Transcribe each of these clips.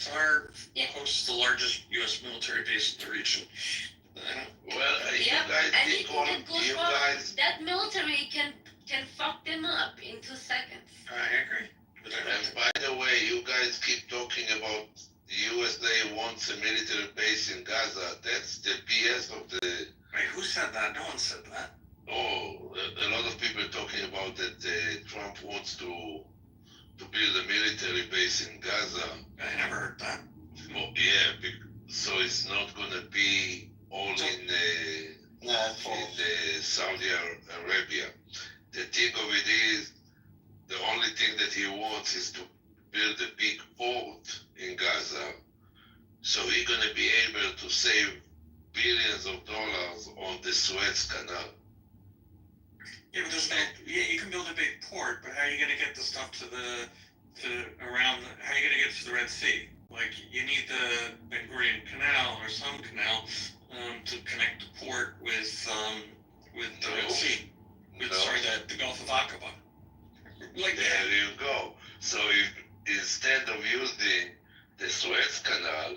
Qatar hosts the largest U.S. military base in the region. That military can fuck them up in 2 seconds. I agree. And by the way, you guys keep talking about the USA wants a military base in Gaza. That's the BS of the... Wait, who said that? No one said that. Oh, a lot of people are talking about that Trump wants to build a military base in Gaza. I never heard that. Oh, yeah, so it's not going to be all in Saudi Arabia. The thing of it is, the only thing that he wants is to build a big port in Gaza, so he's going to be able to save billions of dollars on the Suez Canal. Yeah, but there's no. Yeah, you can build a big port, but how are you going to get the stuff how are you going to get to the Red Sea? Like, you need the Ben Gurion Canal or some canal to connect the port with the Red Sea. The Gulf of Aqaba. Like there you go. So if instead of using the Suez Canal,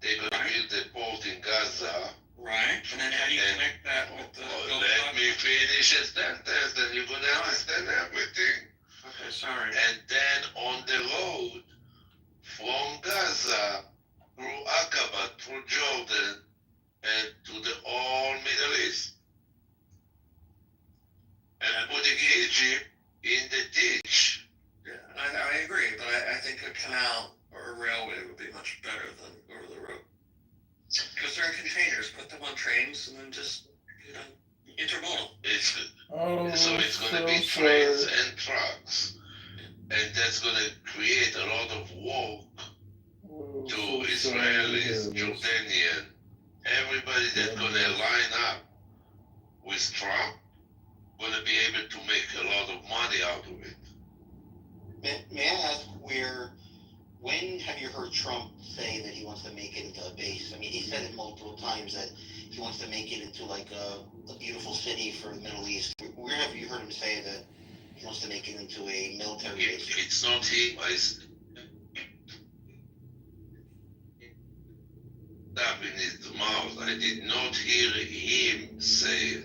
they're going to build a port in Gaza. Right. And then how do you connect that with the Gulf of Aqaba? Let me finish a sentence, then you're going to understand everything. Okay, sorry. And then on the road from Gaza through Aqaba, through Jordan, and to the whole Middle East. And putting Egypt in the ditch. Yeah, I agree, but I think a canal or a railway would be much better than over the road. Because they're in containers, put them on trains and then just, intermodal. So it's going to be trains and trucks. And that's going to create a lot of work to Israelis, Jordanian, everybody that's going to line up with Trump, going to be able to make a lot of money out of it. May I ask when have you heard Trump say that he wants to make it into a base? I mean, he said it multiple times that he wants to make it into like a beautiful city for the Middle East. Where have you heard him say that he wants to make it into a military base? It's not him. I stuff in his mouth. I did not hear him say it.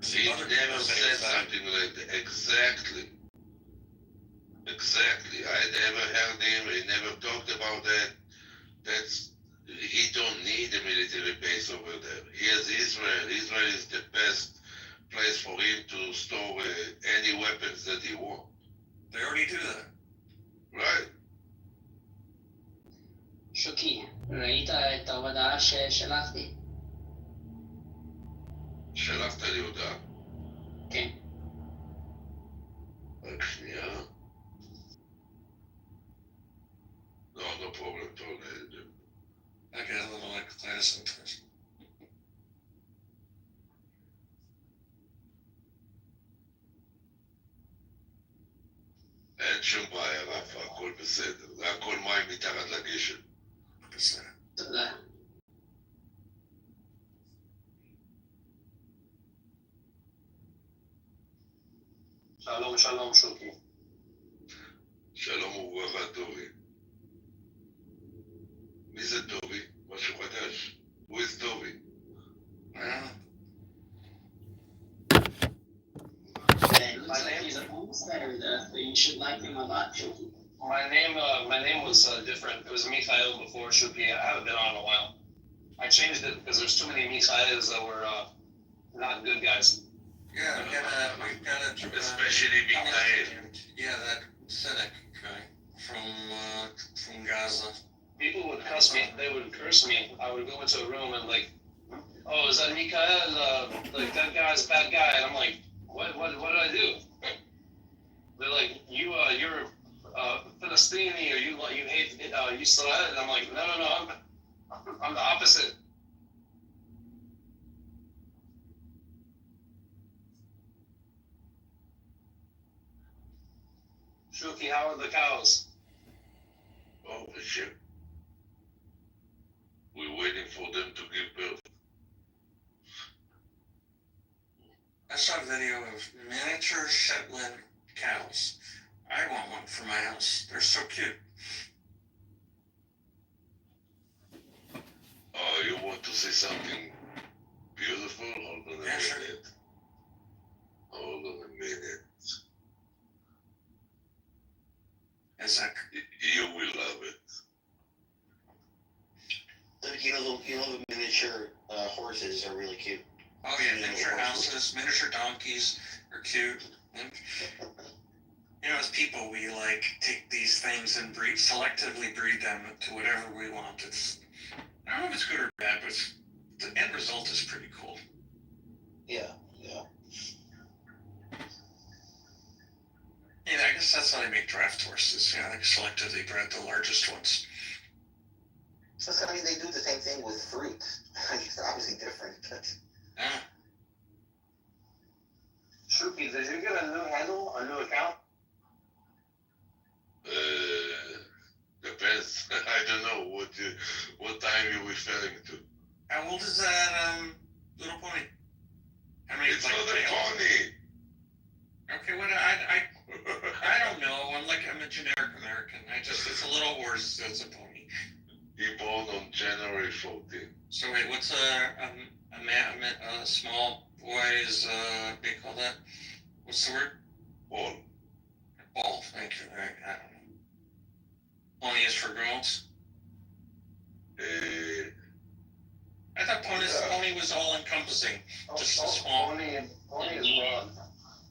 He never said something like that. Exactly. I never heard him. He never talked about that. He don't need a military base over there. He has Israel. Israel is the best place for him to store any weapons that he wants. They already do that. Right. שוקי, ראית את ההודעה ששלחתי? שלחת לי הודעה? כן. רק שנייה. No problem, don't need it. I get a little eclectic sometimes. אין שום בעיה, רפה, הכל בסדר. זה הכל מים מתחת לגשם. בסדר. תודה. שלום, שוקי. שלום וברכה, טובי. מי זה טובי? משהו חדש. Who is טובי? You should like him a lot, Shuki. My name was different. It was Mikhail before Shuki. I haven't been on in a while. I changed it because there's too many Mikhails that were not good guys. Yeah, we got a Especially Mikhail. Yeah, that cynic guy from Gaza. People would cuss me. They would curse me. I would go into a room and like, oh, is that Mikhail? Like that guy's a bad guy. And I'm like, what did I do? They're like, you're Philistini, or you hate Israel. And I'm like, no, I'm the opposite. Shuki, how are the cows? Oh, shit. We're waiting for them to give birth. I saw a video of miniature Shetland cows. I want one for my house. They're so cute. to say something beautiful? Hold on a Yeah, sure. minute. Hold on a minute. Isaac. You will love it. You know the miniature horses are really cute. Oh yeah, miniature houses, miniature donkeys are cute. And, you know, as people, we like take these things and selectively breed them to whatever we want. I don't know if it's good or bad, but the end result is pretty cool. Yeah. Yeah, I guess that's how they make draft horses. You know, they selectively bred the largest ones. So I mean, they do the same thing with fruit. It's obviously different, but. Yeah. Shuki, did you get a new handle, a new account? Depends. I don't know what time you referring to. How old is that little pony? How many? It's like, not a pony. Okay, what I don't know. I'm a generic American. It's a little horse. It's a pony. He born on January 14th. So wait, what's a small boy's they call that? What's the word? Ball. Ball. Thank you. I don't know. Pony is for girls. I thought pony was all encompassing. Just a small. Pony is broad.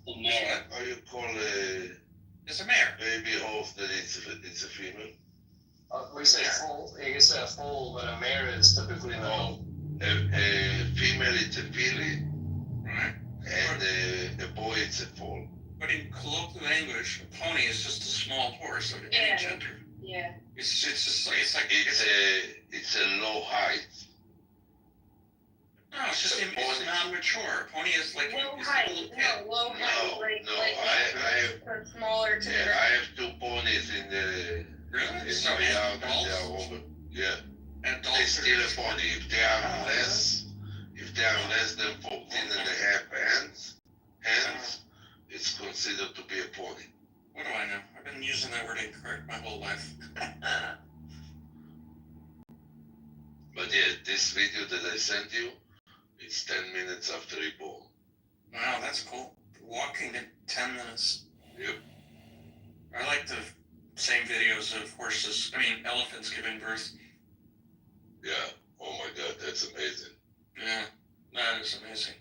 The mare. How you call It's a mare. baby horse that it's a female? We say foal. You can say a foal, but a mare is typically no. A female it's a filly, Right. and a boy it's a foal. But in colloquial English, a pony is just a small horse of any Yeah. gender. Yeah. It's just like it's It's a low height. no, it's just it's not mature. A pony is like Low it's height. a little kid. Low height. No, Like I have for smaller to yeah, I have two ponies in the Really? in So my yard, and they are adults? over. Yeah, they Adults still a pony. If they are Oh. less than 14 and a half hands, it's considered to be a pony. What do I know? I've been using that word incorrect my whole life. But yeah, this video that I sent you, it's 10 minutes after he born. Wow, that's cool. Walking in 10 minutes. Yep. I like the same videos of elephants giving birth. Yeah. Oh my God, that's amazing. Yeah, that is amazing.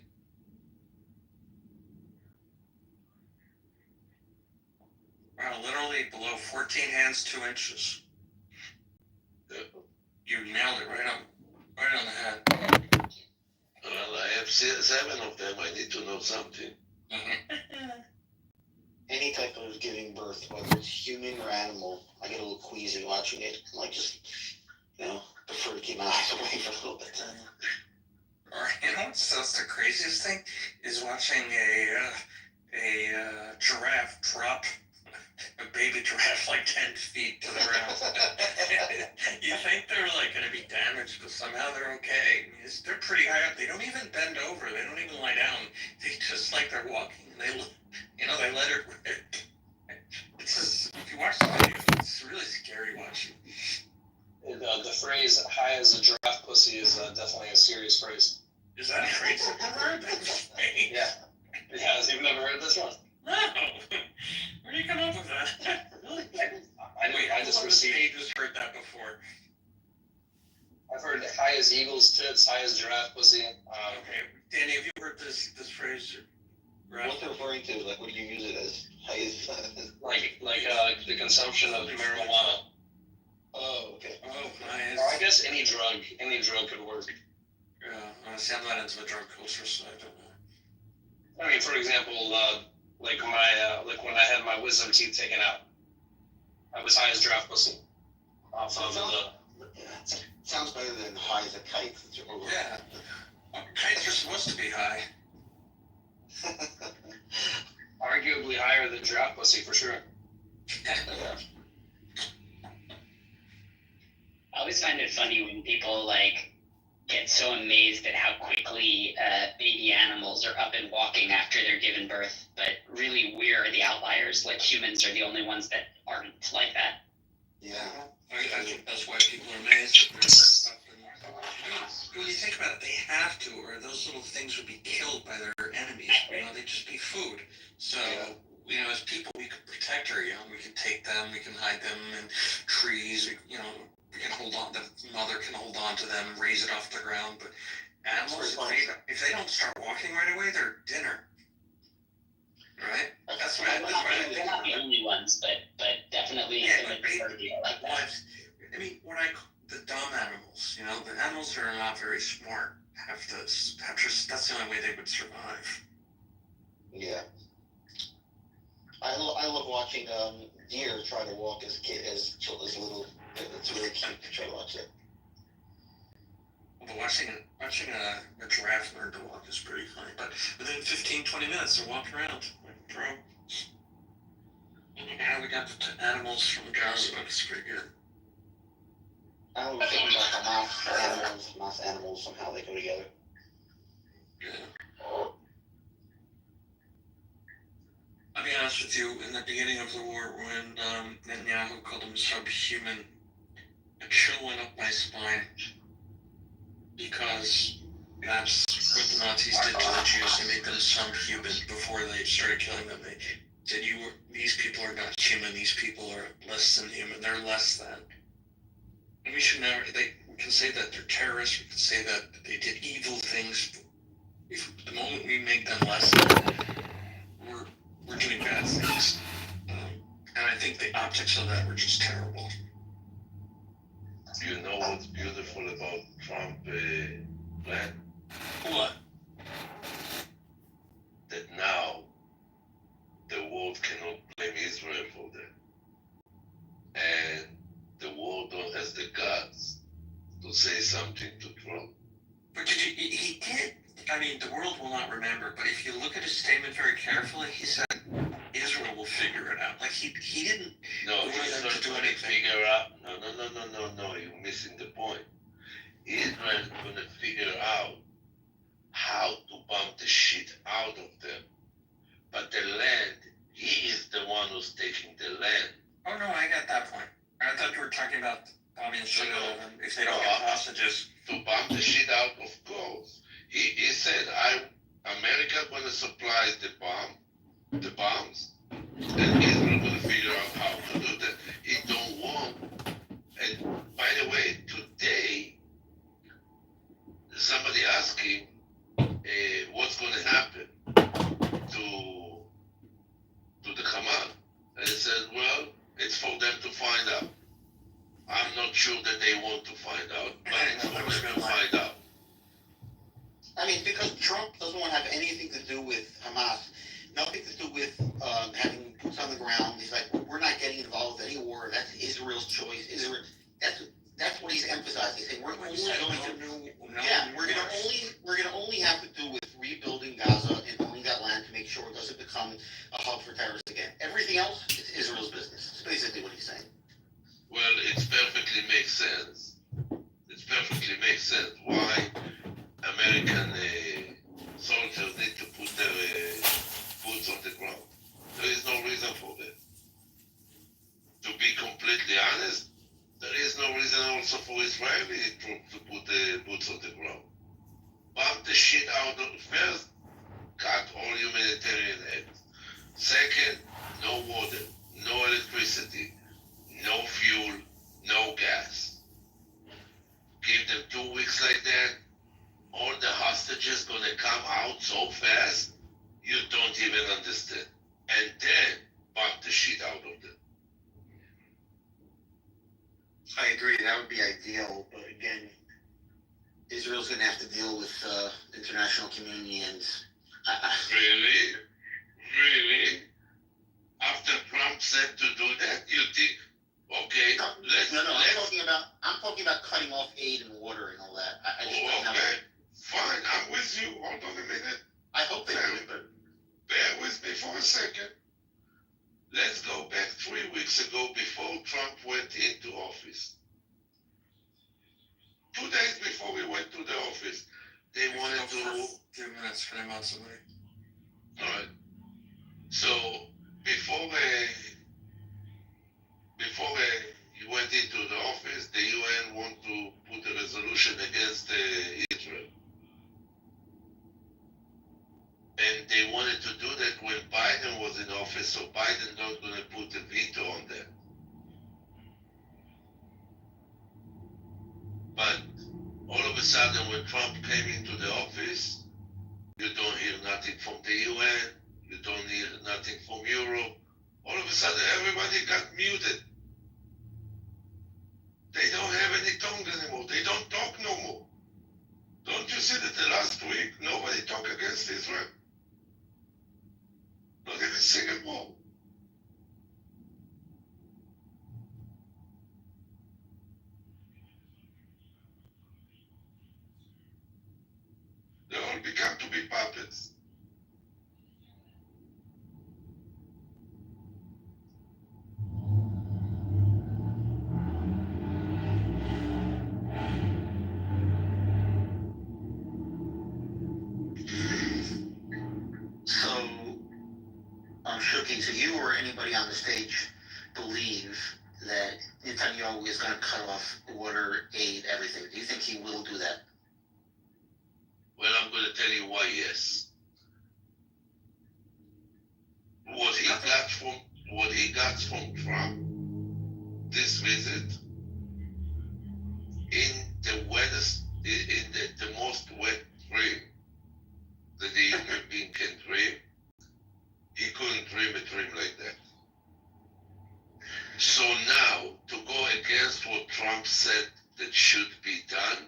Wow, literally below 14 hands, 2 inches. Yep. You nailed it right on the head. Well, I have 7 of them. I need to know something. Any type of giving birth, whether it's human or animal, I get a little queasy watching it. I like just, prefer to keep my eyes away for a little bit. Or you know that's the craziest thing is watching a giraffe drop a baby giraffe like 10 feet to the ground. You think they're like going to be damaged, but somehow they're okay. They're pretty high up. They don't even bend over. They don't even lie down. They just like they're walking. And they let it rip. It's just, if you watch the video, it's really scary watching. The phrase "high as a giraffe pussy" is definitely a serious phrase. Is that a phrase I've never heard that phrase? Yeah. Yes, you've never heard this one? No. Where do you come up with that? Really? I just received. Just heard that before. I've heard high as eagle's tits, high as giraffe pussy. Okay, Danny, have you heard this phrase? What's it referring to? Like, what do you use it as? Like the consumption of marijuana. Oh, okay. Oh, Or I guess any drug could work. Yeah, see, I'm not into the drug culture, so I don't know. I mean, for example, like when I had my wisdom teeth taken out, I was high as giraffe pussy. Sounds better than high as a kite. Yeah, kites are supposed to be high. Arguably higher than giraffe pussy for sure. I always find it funny when people get so amazed at how quickly baby animals are up and walking after they're given birth, but really we're the outliers. Like humans are the only ones that aren't like that. Yeah. I think that's why people are amazed that they're up and When you think about it, they have to, or those little things would be killed by their enemies. They'd just be food. So, as people, we can protect our young. We can take them. We can hide them in trees. We can hold on. The mother can hold on to them, raise it off the ground. But animals, if they don't start walking right away, they're dinner. Right? That's right. They're not the only ones, but definitely the majority like that. The dumb animals, the animals that are not very smart that's the only way they would survive. Yeah. I love watching deer try to walk as little. It's really cute to try to watch it. But watching a giraffe learn to walk is pretty funny. But within 15-20 minutes, they're walking around. Yeah, we got the animals from Gaza, but it's pretty good. I don't know thinking about Hamas animals, somehow they go together. Yeah. I'll be honest with you, in the beginning of the war, when Netanyahu called them subhuman, a chill went up my spine. Because that's what the Nazis did to the Jews. They made them subhuman before they started killing them. They said, these people are not human, these people are less than human, they're less than. And we should never, we can say that they're terrorists, we can say that they did evil things. The moment we make them less than, we're doing bad things. And I think the optics of that were just terrible. You know what's beautiful about Trump plan? What? That now the world cannot blame Israel for that. And the world don't has the guts to say something to Trump. But he did. The world will not remember, but if you look at his statement very carefully, he said Israel will figure it out. Like he didn't. No, he's not going to figure out. No, you're missing the point. Israel's going to figure out how to bump the shit out of them. But the land, he is the one who's taking the land. Oh no, I got that point. I thought you were talking about bombing Israel if they don't get hostages. To bomb the shit out, of course. He said, America going to supply the bombs, and Israel going to figure out how to do that. He don't want. And by the way, today, somebody asking what's going to happen to the Hamas. And he said, well, it's for them to find out. I'm not sure that they want to find out, but it's for them to find out. Because Trump doesn't want to have anything to do with Hamas, nothing to do with having boots on the ground. He's like, we're not getting involved in any war. That's Israel's choice. That's what he's emphasizing. He's saying we're gonna only have to do with rebuilding Gaza and owning that land to make sure it doesn't become a hub for terrorists again. Everything else is Israel's business. That's basically what he's saying. Well, it perfectly makes sense. Why American soldiers need to put their boots on the ground. There is no reason for that. To be completely honest, there is no reason also for Israeli troops to put the boots on the ground. Bomb the shit out of first, cut all humanitarian aid. Second, no water, no electricity, no fuel, no gas. Give them 2 weeks like that, all the hostages gonna come out so fast, you don't even understand. And then bomb the shit out of them. I agree. That would be ideal, but again, Israel's going to have to deal with international community and. Really? After Trump said to do that, you think, okay, I'm talking about cutting off aid and water and all that. Fine, I'm with you. Hold on a minute. I hope they do it, but bear with me for a second. Let's go back 3 weeks ago before Trump went into office. 2 days before we went to the office, they wanted to. 2 minutes for them on somebody. All right. So before he went into the office, the UN want to put a resolution against Israel. And they wanted to do that when Biden was in office, so Biden not going to put a veto on that. But all of a sudden, when Trump came into the office, you don't hear nothing from the UN, you don't hear nothing from Europe. All of a sudden, everybody got muted. They don't have any tongue anymore. They don't talk no more. Don't you see that the last week, nobody talked against Israel? Not even Singapore. They all become to be puppets. So, Shuki, so you or anybody on the stage believe that Netanyahu is going to cut off water, aid, everything? Do you think he will do that? Well, I'm going to tell you why yes. What he got from Trump, this visit, in the wettest, in the most wet dream that the human being can dream, he couldn't dream a dream like that. So now, to go against what Trump said that should be done,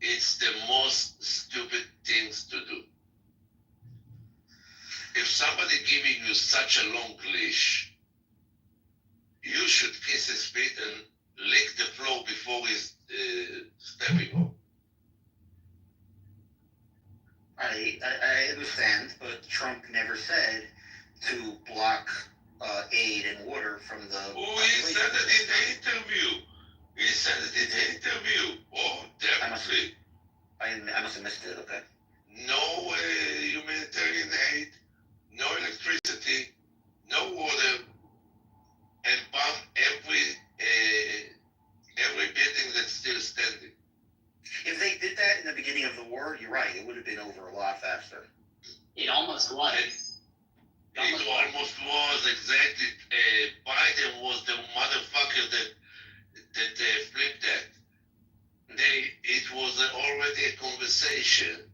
it's the most stupid things to do. If somebody giving you such a long leash, you should kiss his feet and lick the floor before he's stepping on. I understand, but Trump never said to block aid and water from the... Oh, he said it in the interview. He said it in the interview. Oh, definitely. I must have missed it, okay. No humanitarian aid, no electricity, no water, and bomb every building that's still standing. If they did that in the beginning of the war, you're right, it would have been over a lot faster. It almost was. It almost was, exactly. Biden was the motherfucker that flipped that. It was already a conversation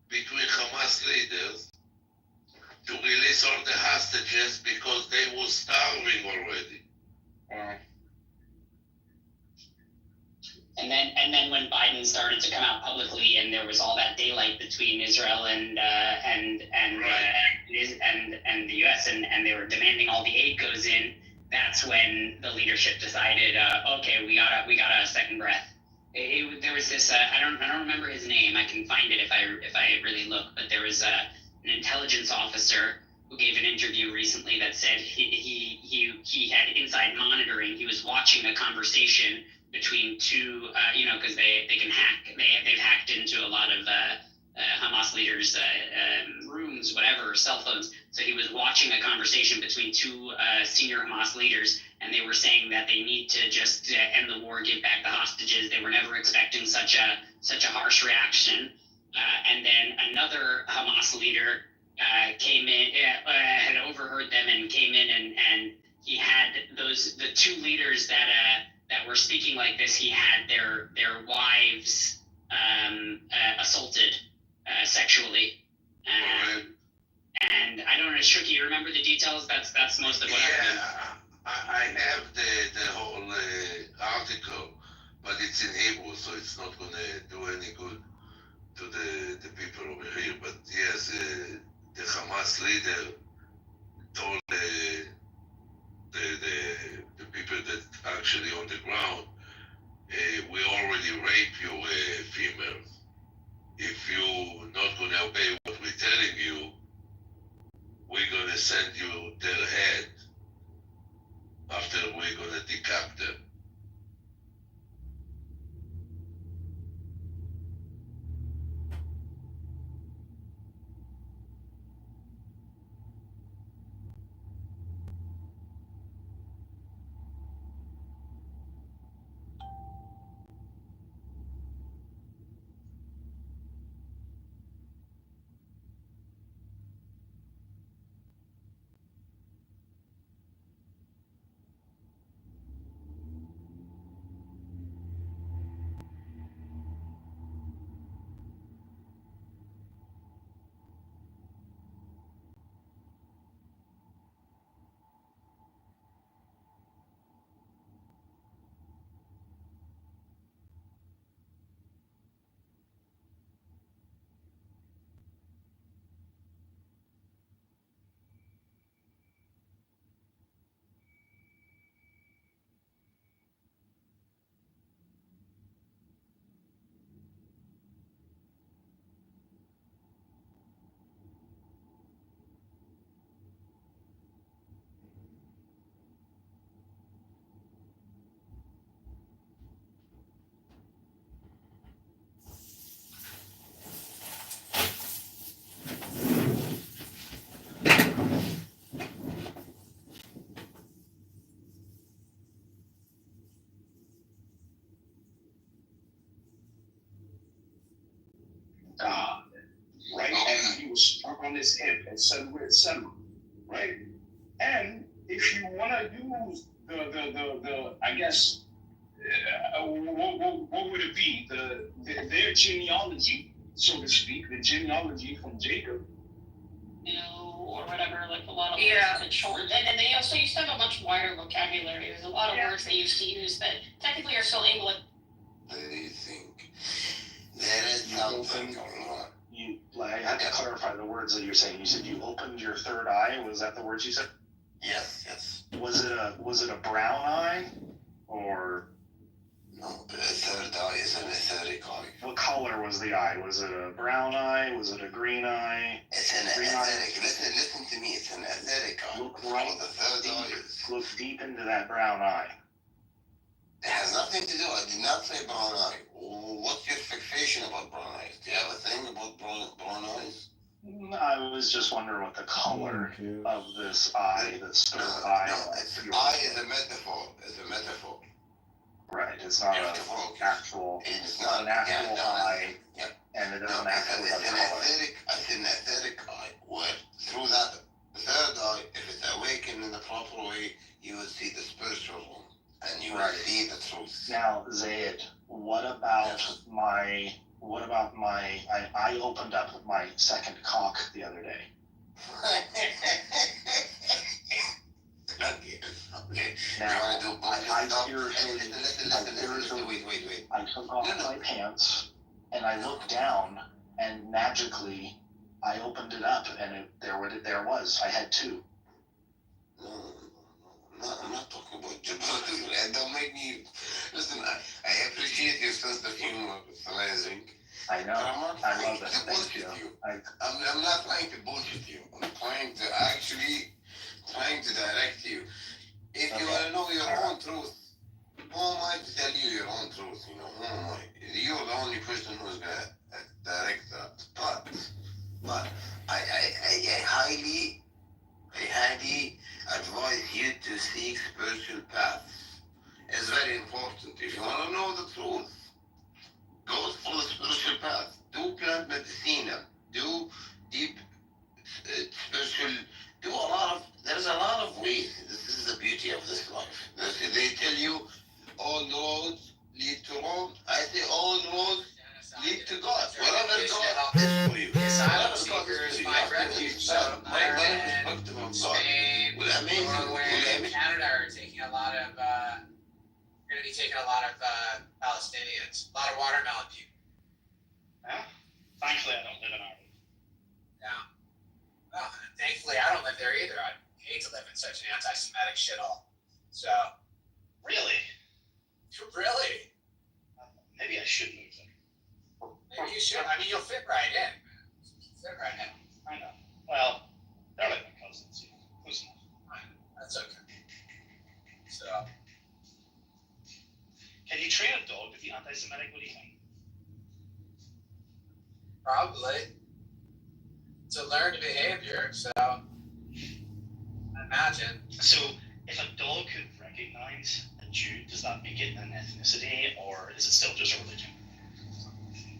between Hamas leaders to release all the hostages because they were starving already. And then when Biden started to come out publicly, and there was all that daylight between Israel and the U.S. and they were demanding all the aid goes in. That's when the leadership decided, okay, we got a second breath. There was this I don't remember his name. I can find it if I really look. But there was an intelligence officer who gave an interview recently that said he had inside monitoring. He was watching a conversation between two, because they can hack. They've hacked into a lot of Hamas leaders' rooms, whatever, cell phones. So he was watching a conversation between two senior Hamas leaders, and they were saying that they need to just end the war, give back the hostages. They were never expecting such a harsh reaction. And then another Hamas leader came in, had overheard them and came in, and he had the two leaders that were speaking like this. He had their wives assaulted sexually. And I don't know, Shuki, you remember the details? That's most of what I have the whole article, but it's in Hebrew, so it's not going to do any good to the people over here. But yes, the Hamas leader told the people that actually on the ground, we already raped your females. If you're not going to obey what we're telling you, we're going to send you their head after we're going to decap them. on his hip, etc., right? And if you want to use the I guess, what would it be? Their genealogy, so to speak, the genealogy from Jacob. Or whatever, like a lot of Yeah. words that short. And then they also used to have a much wider vocabulary. There's a lot of words they used to use that technically are still English. Do you think there is something going on? I had to clarify the words that you're saying. You said you opened your third eye. Was that the words you said? Yes. Was it a brown eye, or No, the third eye is an etheric eye. what color was the eye? Was it a brown eye? Was it a green eye? It's an Green etheric. Listen to me. It's an etheric eye. Look For right the third eye is. Look deep into that brown eye. It has nothing to do. I did not say brown eye. What's your fixation about brown eyes? Do you have a thing about brown eyes? I was just wondering what the color of this eye, this third eye. No, eye is a metaphor. It's a metaphor. Right. It's not an actual. It's not an actual eye, Yeah. and it No, doesn't actually have it's an color. etheric eye. Where through that third eye, if it's awakened in the proper way, you would see the spiritual one, and you would see the truth. Now, Zaid, what about my? I opened up my second cock the other day. Okay. Now, You wanna do bullshit I stuff? spiritually- Listen. Wait. I took off No. my pants and I looked down, and magically I opened it up, and there it was. I had two. No, I'm not talking about you. Don't make me. Listen, I appreciate your sense of humor. It's amazing. I know. But I'm not I trying love to it. Thank bullshit you. you. I'm not trying to bullshit you. I'm trying to direct you. If you want to know your own truth, who am I to tell you your own truth? You know, who am I? You're the only person who's gonna direct that. But I highly advise you to seek spiritual paths. It's very important. If you want to know the truth, go for the spiritual path. Do plant medicina. Do deep spiritual. There's a lot of ways. This is the beauty of this life. They tell you all roads lead to Rome. I say all roads lead to God. Wherever God is for you. Asylum seekers find refuge. So, Ireland, Spain, Norway, Canada are taking a lot of. Going to be taking a lot of Palestinians. A lot of watermelon people. Yeah. Thankfully, I don't live in Ireland. Yeah. Well, thankfully, I don't live there either. I hate to live in such an anti-Semitic shithole. So. Really? Really? Maybe I should move there. Maybe you should. I mean, you'll fit right in. Fit right in. I know. Well, they're like my cousins. You know. Close enough. Fine. That's okay. So. Can you train a dog to be anti-Semitic? What do you think? Probably. It's a learned behavior, so. I imagine. So, if a dog could recognize a Jew, does that make it an ethnicity, or is it still just a religion?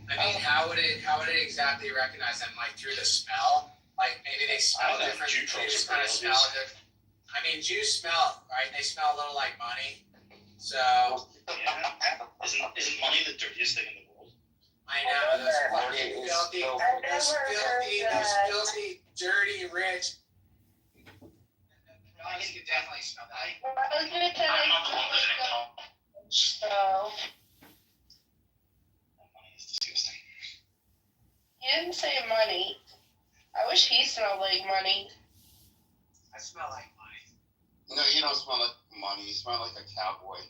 I mean, how would it exactly recognize them? Like through the smell? Like maybe they smell different. Jew They just trolls kind of are smell different. I mean, Jews smell, right? They smell a little like money. So Yeah. Isn't money the dirtiest thing in the world? I know those fucking filthy, those filthy, dirty, rich. I think you could definitely smell that. I was gonna tell I'm not the one living in college. so That money is disgusting. he didn't say money. I wish he smelled like money. I smell like money. No, you don't smell like money. You smell like a cowboy.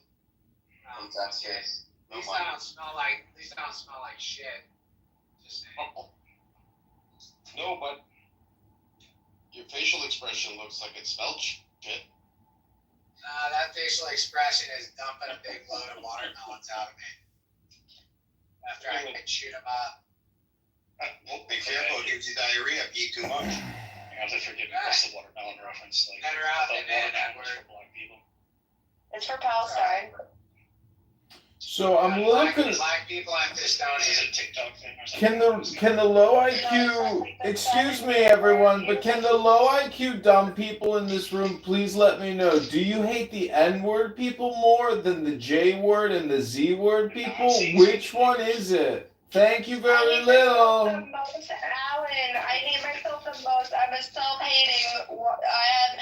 No, In that case, at no least I money. don't smell like. At least I don't smell like shit. Just saying. No, but your facial expression looks like it smelled shit. That facial expression is dumping a big load of watermelons out of me. After I can shoot them up. Well, be careful, it gives you diarrhea if you eat too much. You have to forgive me. What's the watermelon reference? Like, Better I out thought than in, watermelon was Edward. for black people. It's for Palestine. So I'm looking. Black people have Is dystonia. it a TikTok thing or something? Can the low IQ, excuse me everyone, but can the low IQ dumb people in this room please let me know, do you hate the N word people more than the J word and the Z word people? Which one is it? Thank you very little. Alan, I hate myself the most. I'm a self-hating. I have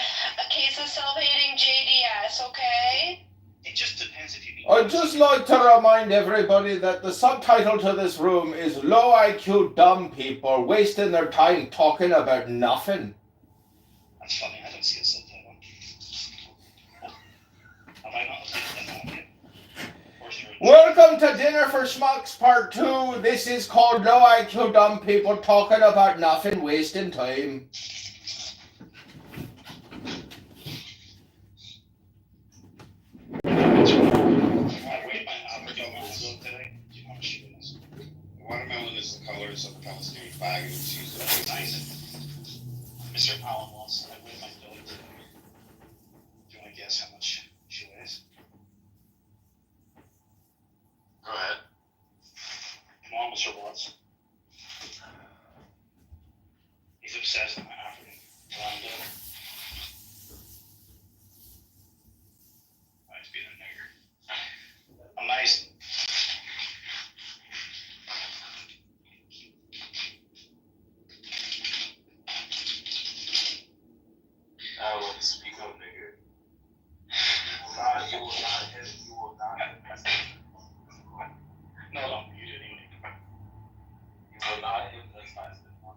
a case of self-hating JDS. Okay. It just depends if you mean. I'd just like to remind everybody that the subtitle to this room is Low IQ Dumb People Wasting Their Time Talking About Nothing. That's funny. I don't see a subtitle. Have I not updated that yet? Welcome to Dinner for Schmucks Part 2. This is called Low IQ Dumb People Talking About Nothing, Wasting Time. Watermelon is the colors of the Palestinian flag, and it's used as a Mr. Allen wants I weigh my dog today. Do you want to guess how much she weighs? Go ahead. Come on, Mr. Watts. He's obsessed with my African brown dog. He's being a nigger. Amazing. I will speak up, nigga. You will not hit. You will not hit. No, don't. You didn't even. You will not hypnotize this one.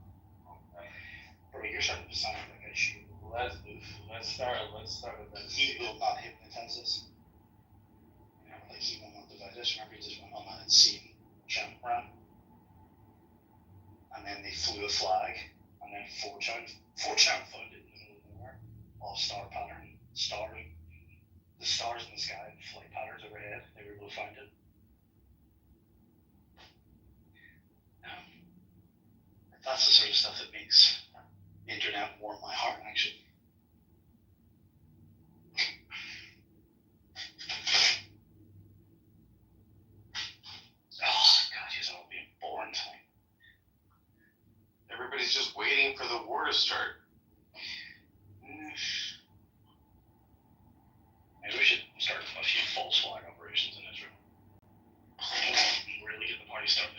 Bro, you're starting to sound like I shoot. Let's start with that. He will not hypnotize us. You know, like he will not divide us. Remember, he just went online and seen Trump run. And then they flew a flag. And then 4chan found it in the middle of nowhere. All star pattern. Stars. The stars in the sky and flight patterns overhead. They were able to find it. That's the sort of stuff that makes the internet warm my heart, actually. Oh, God, he's all being boring tonight. Everybody's just waiting for the war to start. Maybe we should start a few false flag operations in Israel. Really get the party started.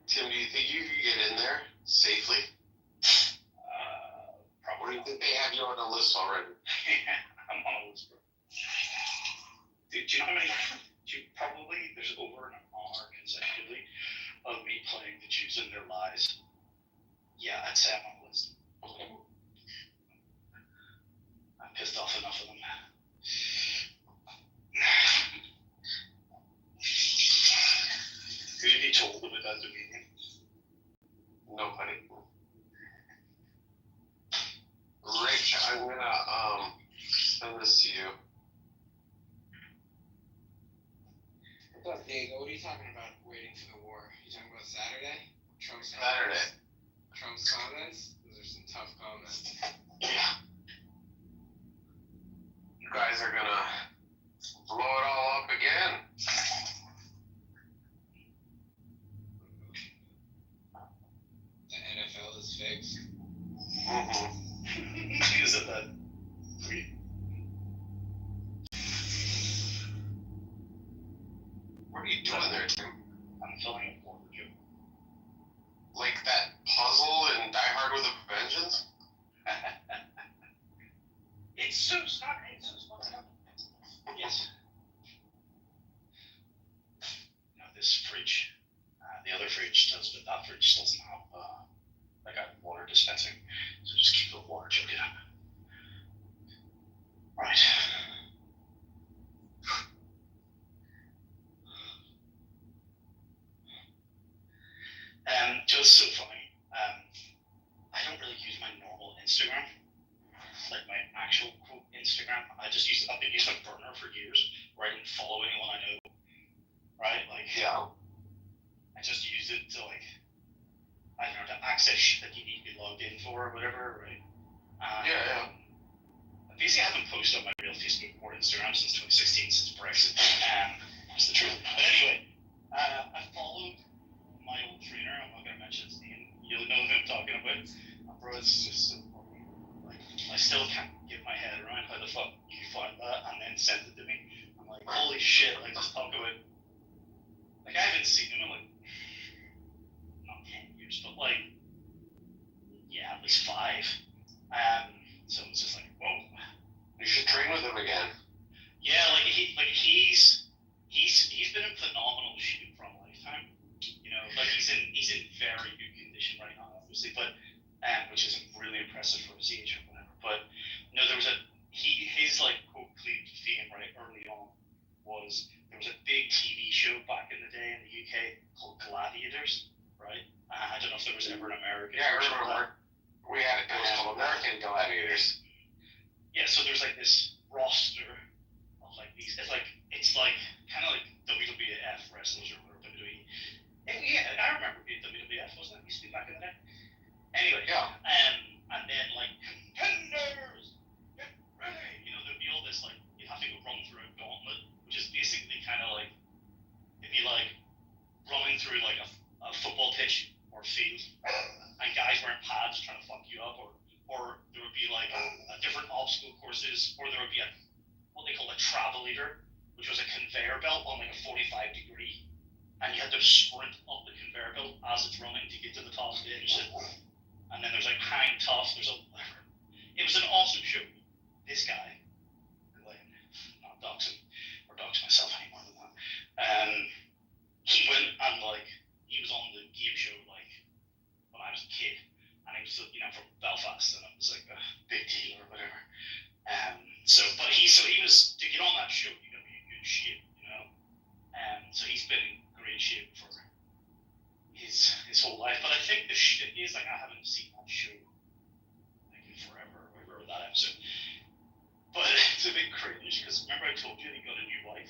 Tim, do you think you could get in there safely? Probably. Or do you think they have you on a list already? I'm on a list, bro. Dude, do you know how many? There's over an hour consecutively of me playing the Jews and their lies. Yeah, I'd say I'm on the list. I'm pissed off enough of them. Who did he told about that meeting? Nobody. Rick, I'm gonna send this to you. What's up, Diego? What are you talking about waiting for the war? You talking about Saturday? Trump's Saturday. Trump's comments? Those are some tough comments. Yeah. You guys are gonna blow it all up again. The NFL is fixed. Mm-hmm. Is it that? What are you doing there, Tim? I'm filling a form for you. Like that puzzle in Die Hard with a Vengeance? It's so smart. Yes. Now this fridge, the other fridge does, but that fridge doesn't have like a water dispensing, so just keep the water chugging up. Right. Just so funny. I don't really use my normal Instagram, like my actual quote Instagram. I've been using a burner for years where I didn't follow anyone I know. Right? Like, Yeah. I just use it to I don't know, to access shit that you need to be logged in for or whatever, right? Yeah. Basically, I haven't posted on my real Facebook or Instagram since 2016, since Brexit. It's the truth. But anyway, I followed my old trainer. I'm not gonna mention his name. You'll know who I'm talking about. Bro, it's just so funny. Like, I still can't get my head around how the fuck you found that and then sent it to me. I'm like, holy shit! Like, just talk about. Like, I haven't seen him in like not 10 years, but like, yeah, at least 5. So it's just like, whoa. You should train with him again. Yeah, he's been in phenomenal shape for a lifetime. You know, like he's in very good condition right now, obviously, but which is really impressive for his age or whatever. But no, there was his like quote claim to fame right early on was there was a big TV show back in the day in the UK called Gladiators, right? I don't know if there was ever an American. Yeah, I remember. We had it was called American Gladiators. Yeah, so there's like this roster of like these. It's like kind of like WWF wrestlers or whatever. WWE. Yeah, I remember being WWF, wasn't it? Used to be back in the day. Anyway, yeah. And then like contenders, get ready. You know, there'd be all this like you'd have to go run through a gauntlet, which is basically kind of like it'd be like running through like a football pitch or field, and guys wearing pads trying to fuck you up, or there would be like a different obstacle courses, or there would be what they call a travel leader, which was a conveyor belt on like a 45 degree, and you had to sprint up the conveyor belt as it's running to get to the top of it. And then there's like hang tough. It was an awesome show. This guy, not dox him or dox myself any more than that. He went and like he was on the game show like when I was a kid, and he was from Belfast, and it was like a big deal or whatever. But he was to get on that show, you gotta be in good shape, you know. So he's been in great shape for his whole life. But I think the shit is like I haven't seen that show like in forever. I remember that episode. But it's a bit cringe because remember I told you he got a new wife.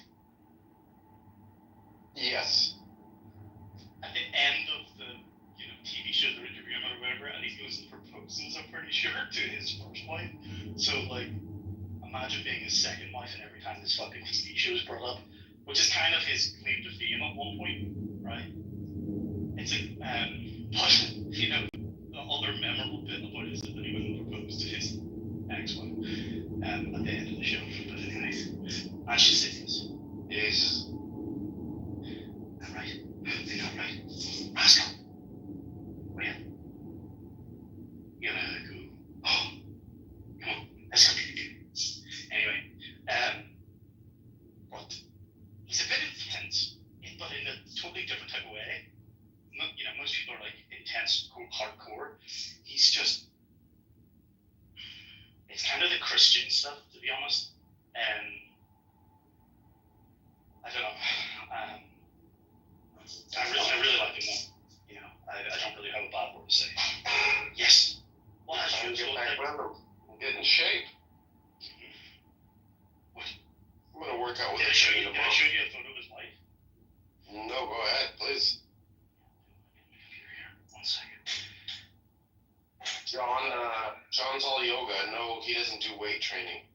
Yes. At the end of the TV show they're interviewing him or whatever, and he goes and proposes, I'm pretty sure, to his first wife. So like imagine being his second wife and every time this fucking TV show is brought up, which is kind of his claim to fame at one point, right? It's like, but the other memorable bit about it is that he wouldn't propose to his ex-wife at the end of the show. But anyways, and she said yes. Yes. I'm right. You're not right. Rascal. Where? You're gonna go. Oh, come on, let's go. Anyway, what? He's a bit intense, but in a totally different type of way. Most people are like intense, hardcore. He's just, it's kind of the Christian stuff, to be honest. I don't know. I really like him though. I don't really have a bad word to say. Yes. Well, I should get back with him. Get in shape. What? I'm gonna work out with him. Did I show you a photo of his wife? No, go ahead, please. 1 second. John's all yoga. No, he doesn't do weight training.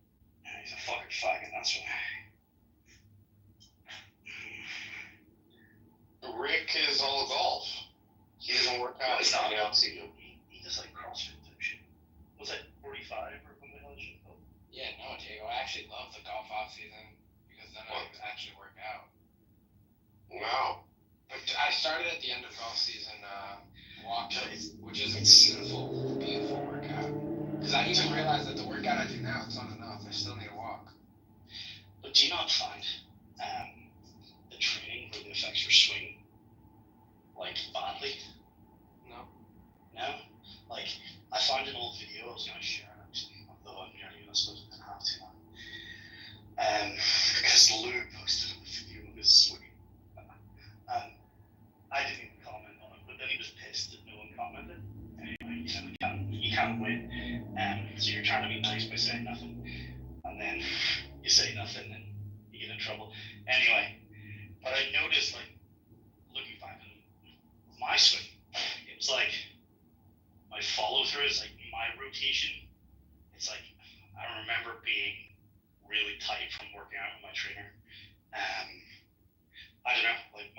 Yeah, he's a fucking faggot, that's why. Rick is all golf. He doesn't work out. He's not. He does like CrossFit type shit. Was it 45 or something like that shit? Yeah, no, Diego. I actually love the golf off season because then I actually work out. Wow. I started at the end of golf season, walking, which is a beautiful, beautiful workout. Because I even realized that the workout I do now is not enough. I still need to walk. But do you not find the training really affects your swing like badly? No. No? Like, I found an old video I was going to share actually, although I'm nearly supposed to have to now. Because Lou posted a video of his swing. And I didn't even comment on it, but then he was pissed that no one commented. Anyway, you can't win. So you're trying to be nice by saying nothing. And then you say nothing and you get in trouble. Anyway, but I noticed, like, looking back on my swing, it was like, my follow through is like my rotation. It's like, I remember being really tight from working out with my trainer. I don't know, like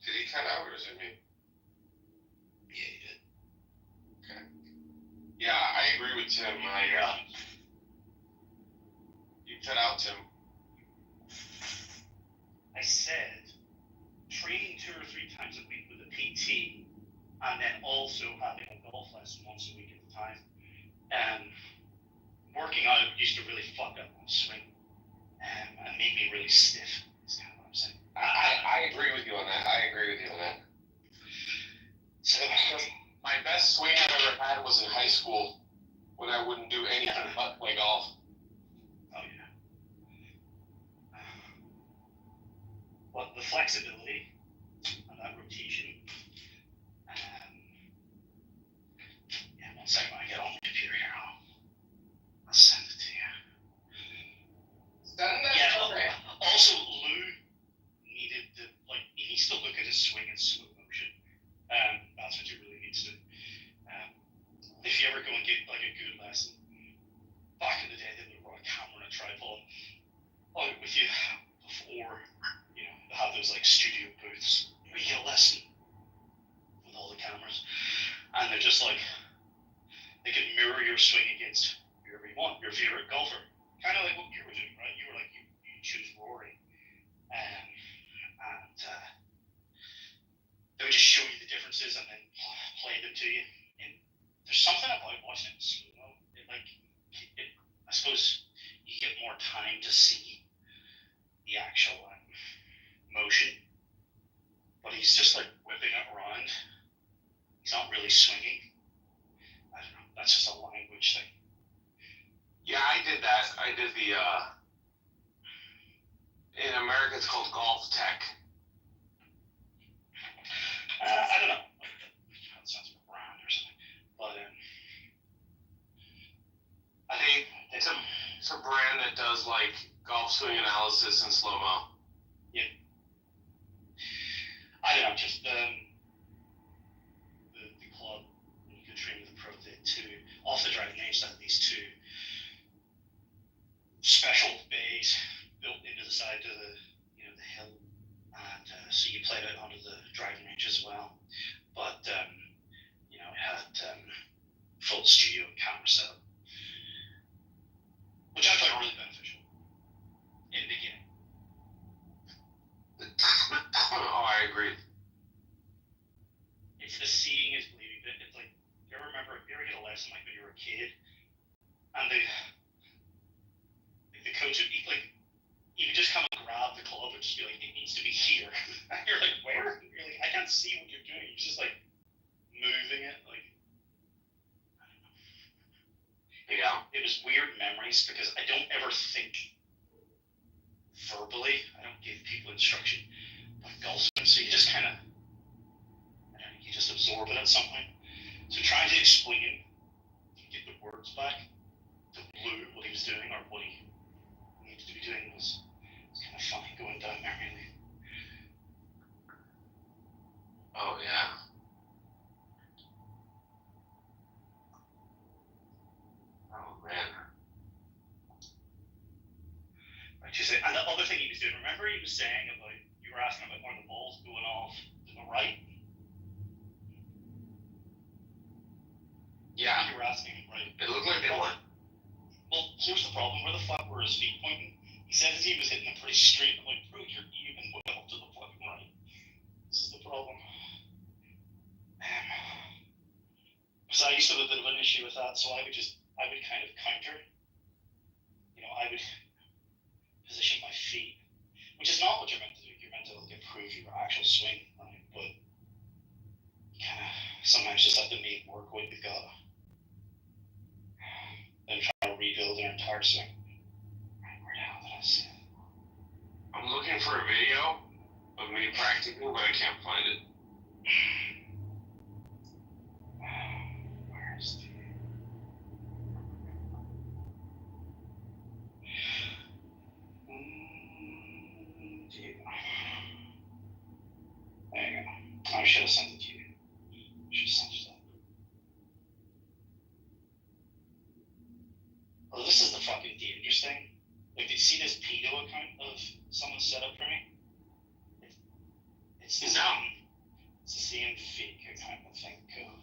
Did he cut out or is it me? yeah, you did. Okay. Yeah, I agree with Tim. You cut out, Tim. I said training 2 or 3 times a week with a PT, and then also having a golf lesson once a week at a time. Working out used to really fuck up my swing and make me really stiff. Is kind of what I'm saying. I agree with you on that. So My best swing I've ever had was in high school when I wouldn't do anything but play golf. oh yeah. Well, the flexibility of that rotation. Yeah, one second when I get on the computer here, I'll send it to you. Also, Lou needed to, he needs to look at his swing in slow motion. That's what he really needs to do. If you ever go and get a good lesson, back in the day they would have brought a camera and a tripod out with you before, they have those studio booths where you get a lesson with all the cameras, and they're just they can mirror your swing against whoever you want, your favorite golfer. Kind of like what you were doing, right? You were you choose Rory, and they would just show you the differences and then play them to you. And there's something about watching it in slow-mo. I suppose you get more time to see the actual motion, but he's just whipping it around. He's not really swinging. I don't know. That's just a language thing. Yeah, I did that. I did the, in America it's called golf tech. I don't know. That sounds like a brand or something. But I think it's a brand that does golf swing analysis in slow-mo. Yeah. I don't know, just the club, and you could train with the pro, they had 2, off the driving range, they had these 2 special bays built into the side of the hill, and so you played it onto the driving range as well. But it had full studio and camera setup, which I found really beneficial in the beginning. Oh, I agree. It's the seeing is believing. It's you ever get a lesson when you were a kid, and the coach would be you could just come and grab the club and just be it needs to be here. And you're where? You're I can't see what you're doing. You're just moving it. Yeah. It was weird memories because I don't ever think verbally. I don't give people instruction like golf swing, so you just kind of, you just absorb it at some point. So trying to explain, get the words back to Lou what he was doing or what he needed to be doing was kind of funny going down memory lane. Oh yeah. Oh man. Like you say, and the other thing he was doing, remember he was saying about, you were asking about where the ball's going off to the right? Yeah. You were asking, right? It looked like they went. Well, here's the problem, where the fuck were his feet pointing? He said he was hitting them pretty straight. I'm bro, you're even well to the fucking right. This is the problem. So I used to have a bit of an issue with that, so I would kind of counter. I would position my feet, which is not what you're meant to do. You're meant to improve your actual swing, right? But you kind of sometimes just have to make work what you've got. Then try to rebuild their entire swing. Right, where the hell did I see it? I'm looking for a video of me practicing, but I can't find it. Where's the... should have sent it to you. I should have sent it to that. Well, this is the fucking dangerous thing. Like, did you see this pedo account of someone set up for me? It's the same fake account, I think, of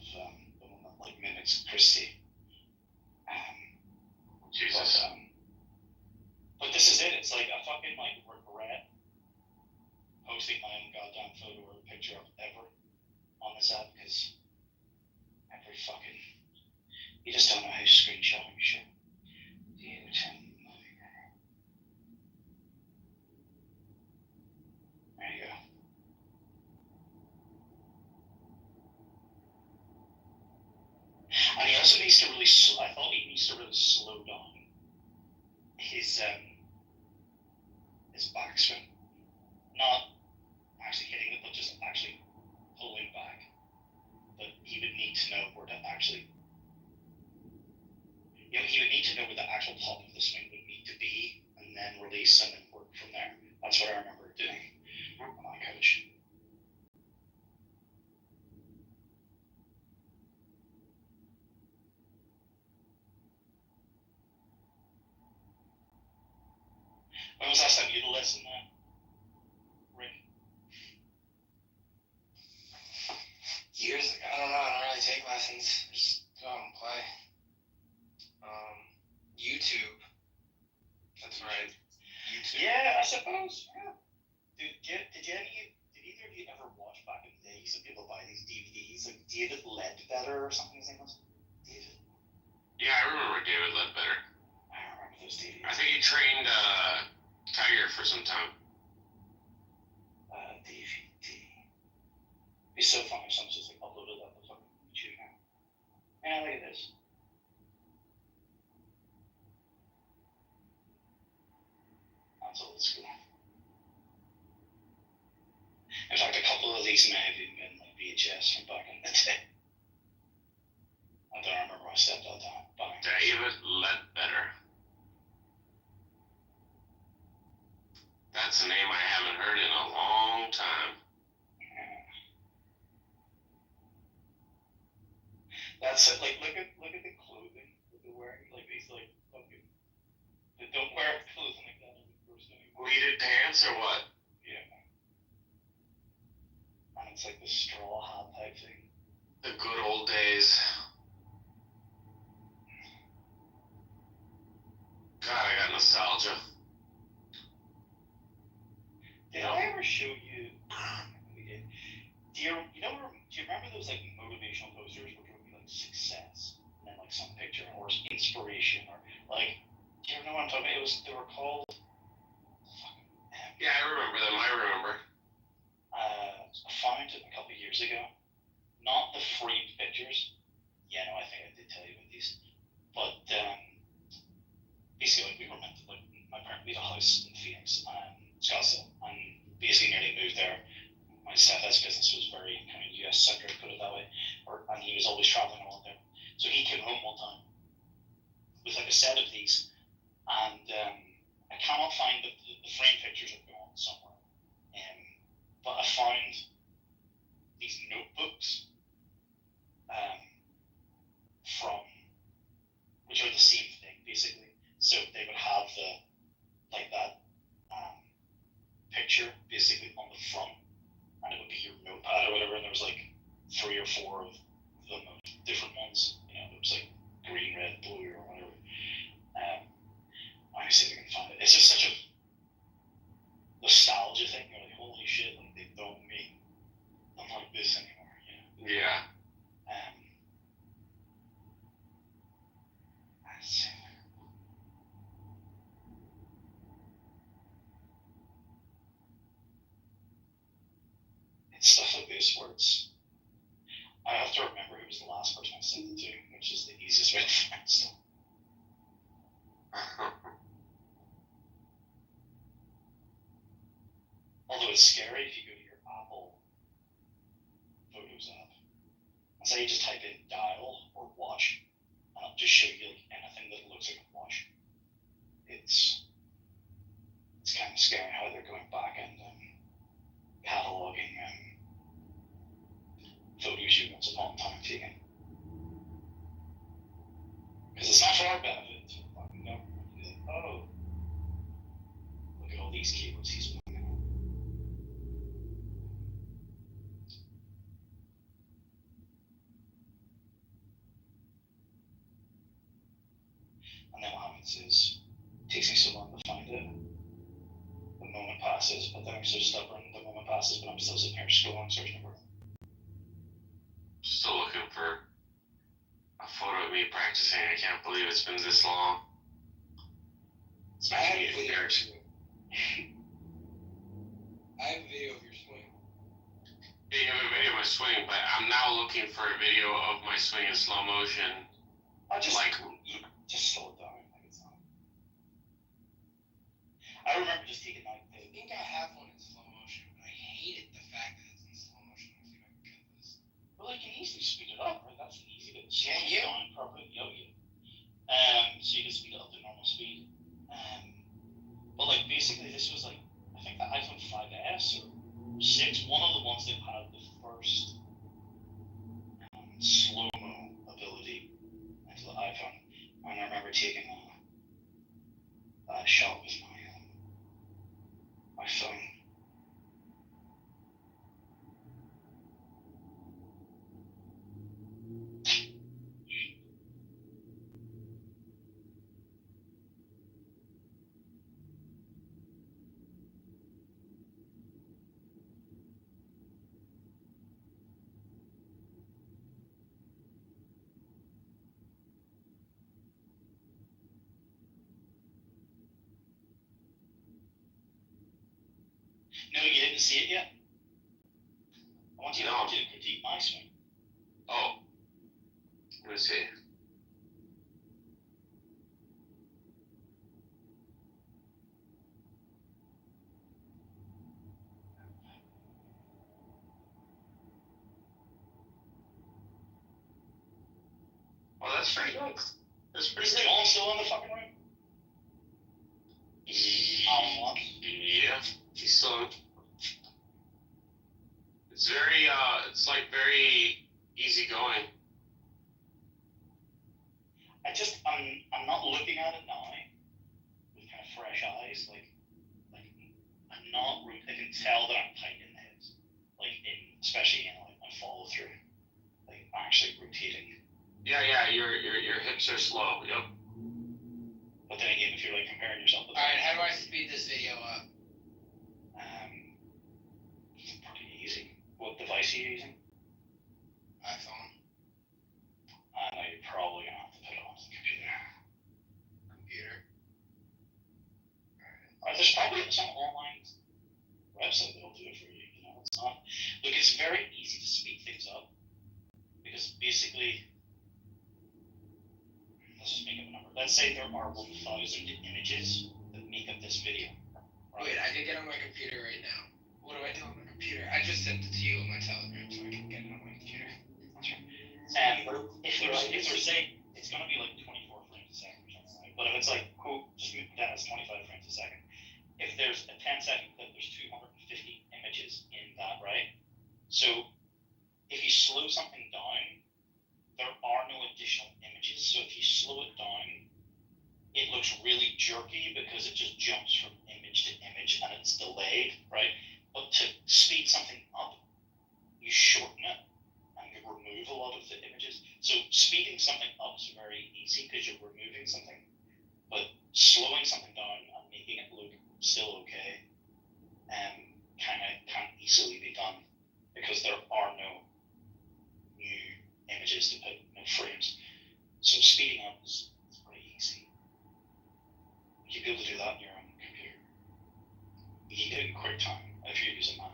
the one that like mimics Christie. Jesus. But this is it. It's like I fucking like regret posting my own goddamn photo or picture up ever on this app because every fucking you just don't know how screenshotting shit. There you go. And he also needs to really. I thought he needs to really slow down his backswing, not actually hitting it, but just actually pulling back. But he would need to know where to actually. He would need to know where the actual top of the swing would need to be, and then release and then work from there. That's what I remember doing on my coach. When was the last time you did a lesson, Rick? Years ago. I don't know. I don't really take lessons. I just go out and play. YouTube. That's right. YouTube. Yeah, I suppose. Yeah. Did either of you ever watch back in the day? Some people buy these DVDs, like David Ledbetter or something. His name was David. Yeah, I remember David Ledbetter. I remember those DVDs. I think he trained Tiger for some time. DVD. It'd be so funny if someone just like uploaded that to fucking YouTube now. Yeah, look at this. That's old school. In fact, a couple of these may have even been like VHS from back in the day. I don't remember my stepdad buying. David Ledbetter. That's a name I haven't heard in a long time. That's it. Like, look at the clothing that they're wearing. Like these, like fucking. They don't wear clothing like that in the person anymore. Pleated pants or what? Yeah. And it's like the straw hat type thing. The good old days. God, I got nostalgia. Did I ever show you? We did. Do you remember those like motivational posters where it would be like success and then like some picture or inspiration or like? Do you know what I'm talking about? They were called. Yeah, I remember them. I remember. I found it a couple of years ago. Not the framed pictures. Yeah, no, I think I did tell you about these. But basically, like we were meant to like my parents. We had a house in Phoenix, Scottsdale, and basically nearly moved there. My stepdad's business was very kind of US centric, put it that way, and he was always traveling a lot there. So he came home one time with like a set of these, and I cannot find the frame pictures are gone somewhere. But I found these notebooks from which are the same thing basically. So they would have that picture basically on the front, and it would be your notepad or whatever, and there was like 3 or 4 of them of different ones. You know, there was like green, red, blue, or whatever. Let me see if I can find it. It's just such a nostalgia thing. You're like, holy shit, like they don't mean I'm like this anymore. You know? Yeah. Let's see. It's stuff like this where it's. I have to remember who was the last person I sent it to, which is the easiest way to find stuff. Although it's scary if you go to your Apple Photos app and say you just type in dial or watch, and it'll just show you like anything that looks like a watch. It's kind of scary how they're going back and cataloging photos you once upon a time taken. Because it's not for our benefit. To fucking go, like, oh, look at all these cables he's playing on. And then what happens is, it takes me so long to find it. The moment passes, but then I'm so stubborn. The moment passes, but I'm still sitting here scrolling, searching for it. Still looking for a photo of me practicing. I can't believe it's been this long. It's making me embarrassed. I have a video of your swing. Yeah, you have a video of my swing, but I'm now looking for a video of my swing in slow motion. Just slow it down. Like it's not. I remember just taking like I think I have one in slow motion, but I hated the fact that it's in slow motion. I think I can get this. Well, you can easily speed it up, right? That's easy to slow Can it you? down properly. Oh, yeah. So you can speed it up to normal speed. But like basically, this was like I think the iPhone 5S or 6, one of the ones that had the first slow-mo ability into the iPhone. And I remember taking a shot with my phone. No, you didn't see it yet? I want you to critique my swing. Oh. Let me see. Well, that's pretty good. That's pretty Is good. John still in the fucking room? Yeah, he's still. It's very, it's like very easygoing. I'm not looking at it now with kind of fresh eyes. Like I'm not. I can tell that I'm tight in the hips, especially in like my follow through, like actually rotating. Yeah, your hips are slow. Yep. But then again, if you're like comparing yourself with. All right, how do I speed this video up? Pretty easy. What device are you using? iPhone. I know you're probably gonna have to put it on the computer. There's probably some online website that'll do it for you. You know, it's not. Look, it's very easy to speed things up because basically, let's just make up a number. Let's say there are 1,000 images that make up this video. Right? Wait, I can get on my computer right now. What do I do on my computer? I just sent it to you on my Telegram so I can get it on my computer. That's right. If there's say it's gonna be like 24 frames a second or something, right? But if it's like cool, just move that as 25 frames a second. If there's a 10-second clip, there's 250 images in that, right? So if you slow something down, there are no additional images. So if you slow it down, it looks really jerky because it just jumps from image to image and it's delayed, right? But to speed something up, you shorten it and you remove a lot of the images. So speeding something up is very easy because you're removing something, but slowing something down and making it look still okay kind of can't easily be done because there are no new images to put, no frames. So speeding up is pretty easy. You'd be able to do that on your own computer. You can do it in QuickTime if you're using Mac.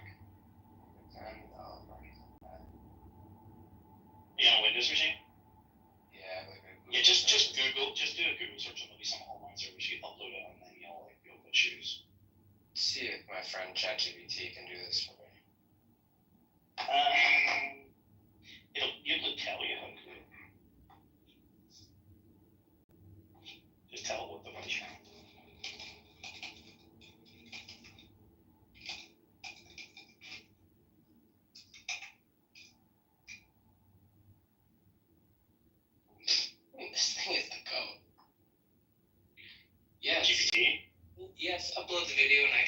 You on a Windows machine? Yeah, just Google, just do a Google search and there'll be some online service you upload it and then you'll be able to choose. See if my friend ChatGPT can do this for me. It'll tell you how to do it. Just tell it what the fuck you want.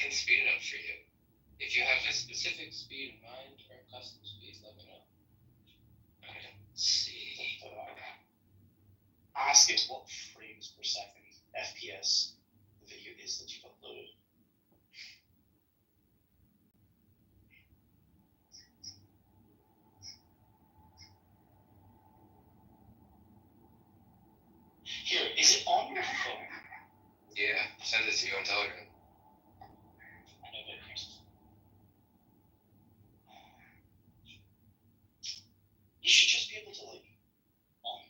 can speed it up for you. If you have a specific speed in mind or custom speeds, let me know. Okay. Let's see. Ask it what frames per second FPS the video is that you've uploaded. Here, is it on your phone? Yeah, send it to you on Telegram. I know that you should just be able to like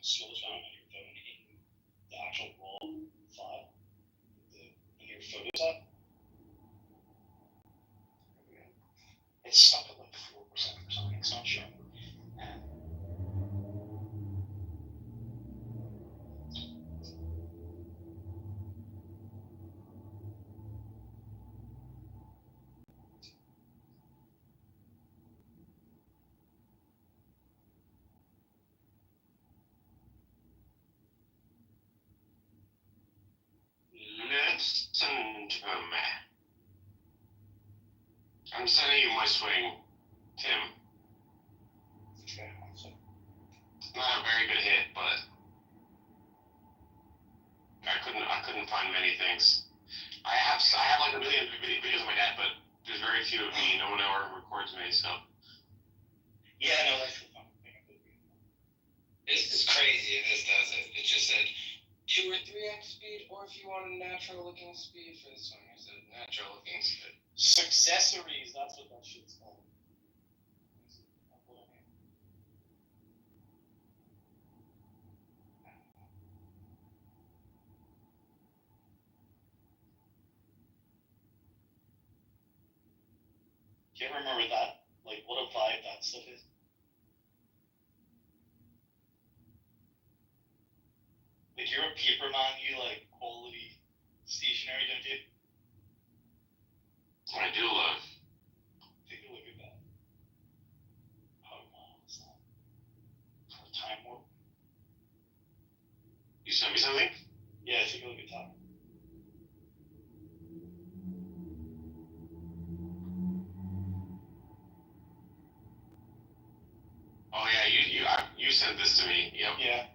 slow it down on your phone in the actual raw file in your Photos app. It's stuck at like 4% or something. It's not showing. Listen to me. I'm sending you my swing, Tim. Not a very good hit, but I couldn't find many things. I have like a million videos of my dad, but there's very few of me. No one ever records me, so. Yeah, no, that's the fun thing. This is crazy. This does it. It just said 2 or 3x speed, or if you want a natural looking speed for this one, it said natural looking speed. Successories, that's what that shit's called. Do you ever remember that? Like, what a vibe that stuff is? Like, you're a paper man, you like quality stationery, don't you? I do love. Take a look at that. How long is that? For a time warp? You sent me something? Yeah, take a look at that. Oh yeah, you sent this to me. Yep. Yeah.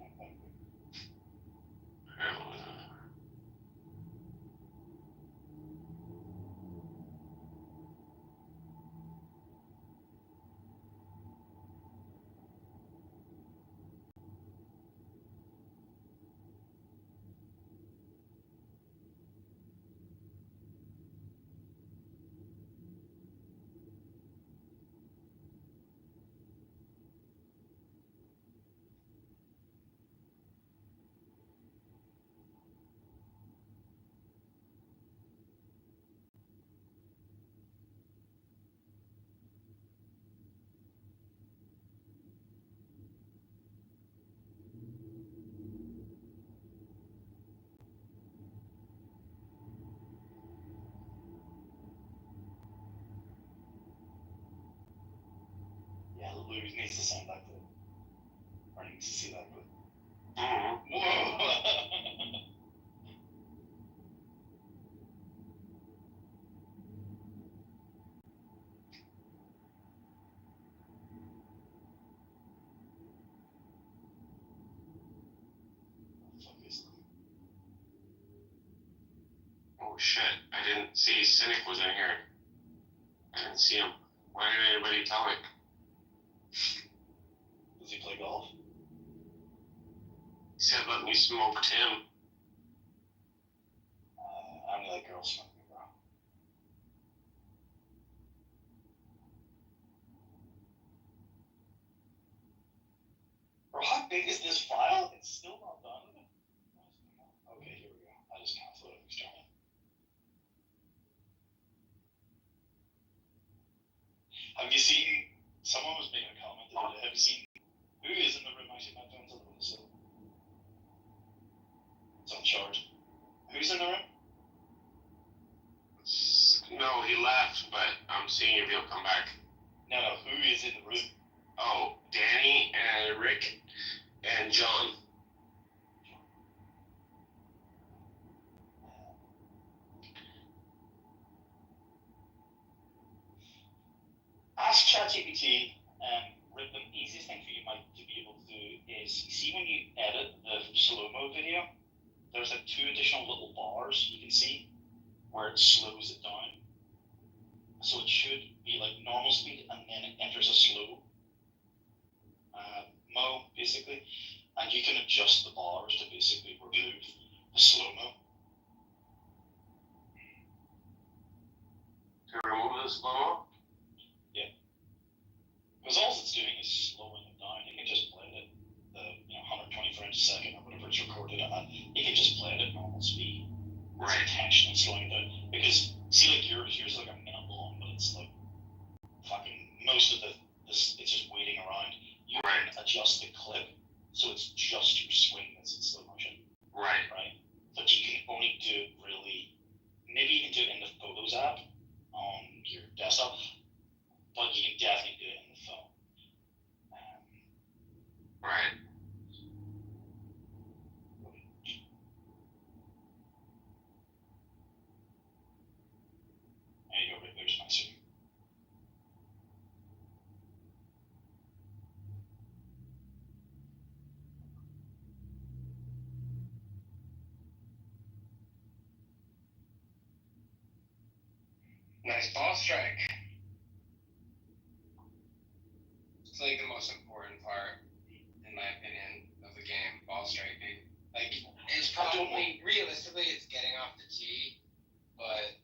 Yeah, Lou needs to send that clip. Or needs to see that clip. Whoa! Oh shit! I didn't see Cynic was in here. I didn't see him. Why didn't anybody tell me? Does he play golf? He said let me smoke Tim. I'm like girl smoking, bro. Bro, how big is this file? It's still not done. Okay, here we go. I just canceled it externally. Have you seen? Someone was making a comment the other day. Have you seen who is in the room? Actually, my phone's on the window. It's on charge. Who's in the room? No, he left, but I'm seeing if he'll come back. No, who is in the room? Oh, Danny and Rick and John. ChatGPT, the easiest thing for you might to be able to do is, see when you edit the slow-mo video, there's like 2 additional little bars you can see where it slows it down. So it should be like normal speed and then it enters a slow mo, basically. And you can adjust the bars to basically remove the slow-mo. To remove the slow-mo? Yeah. Because all it's doing is slowing it down. You can just play it, the 120 frames a second or whatever it's recorded at. You can just play it at normal speed. It's intentionally slowing it down. Because, see, like yours is like a minute long, but it's like fucking most of it's just waiting around. You can adjust the clip so it's just your swing that's in slow motion. Right. But you can only do it really, maybe you can do it in the Photos app on your desktop, but you can definitely do it in the phone. Right. There you go, there's my swing. Nice ball strike. It's like the most important part, in my opinion, of the game, ball striking. Like, it's probably, realistically, it's getting off the tee, but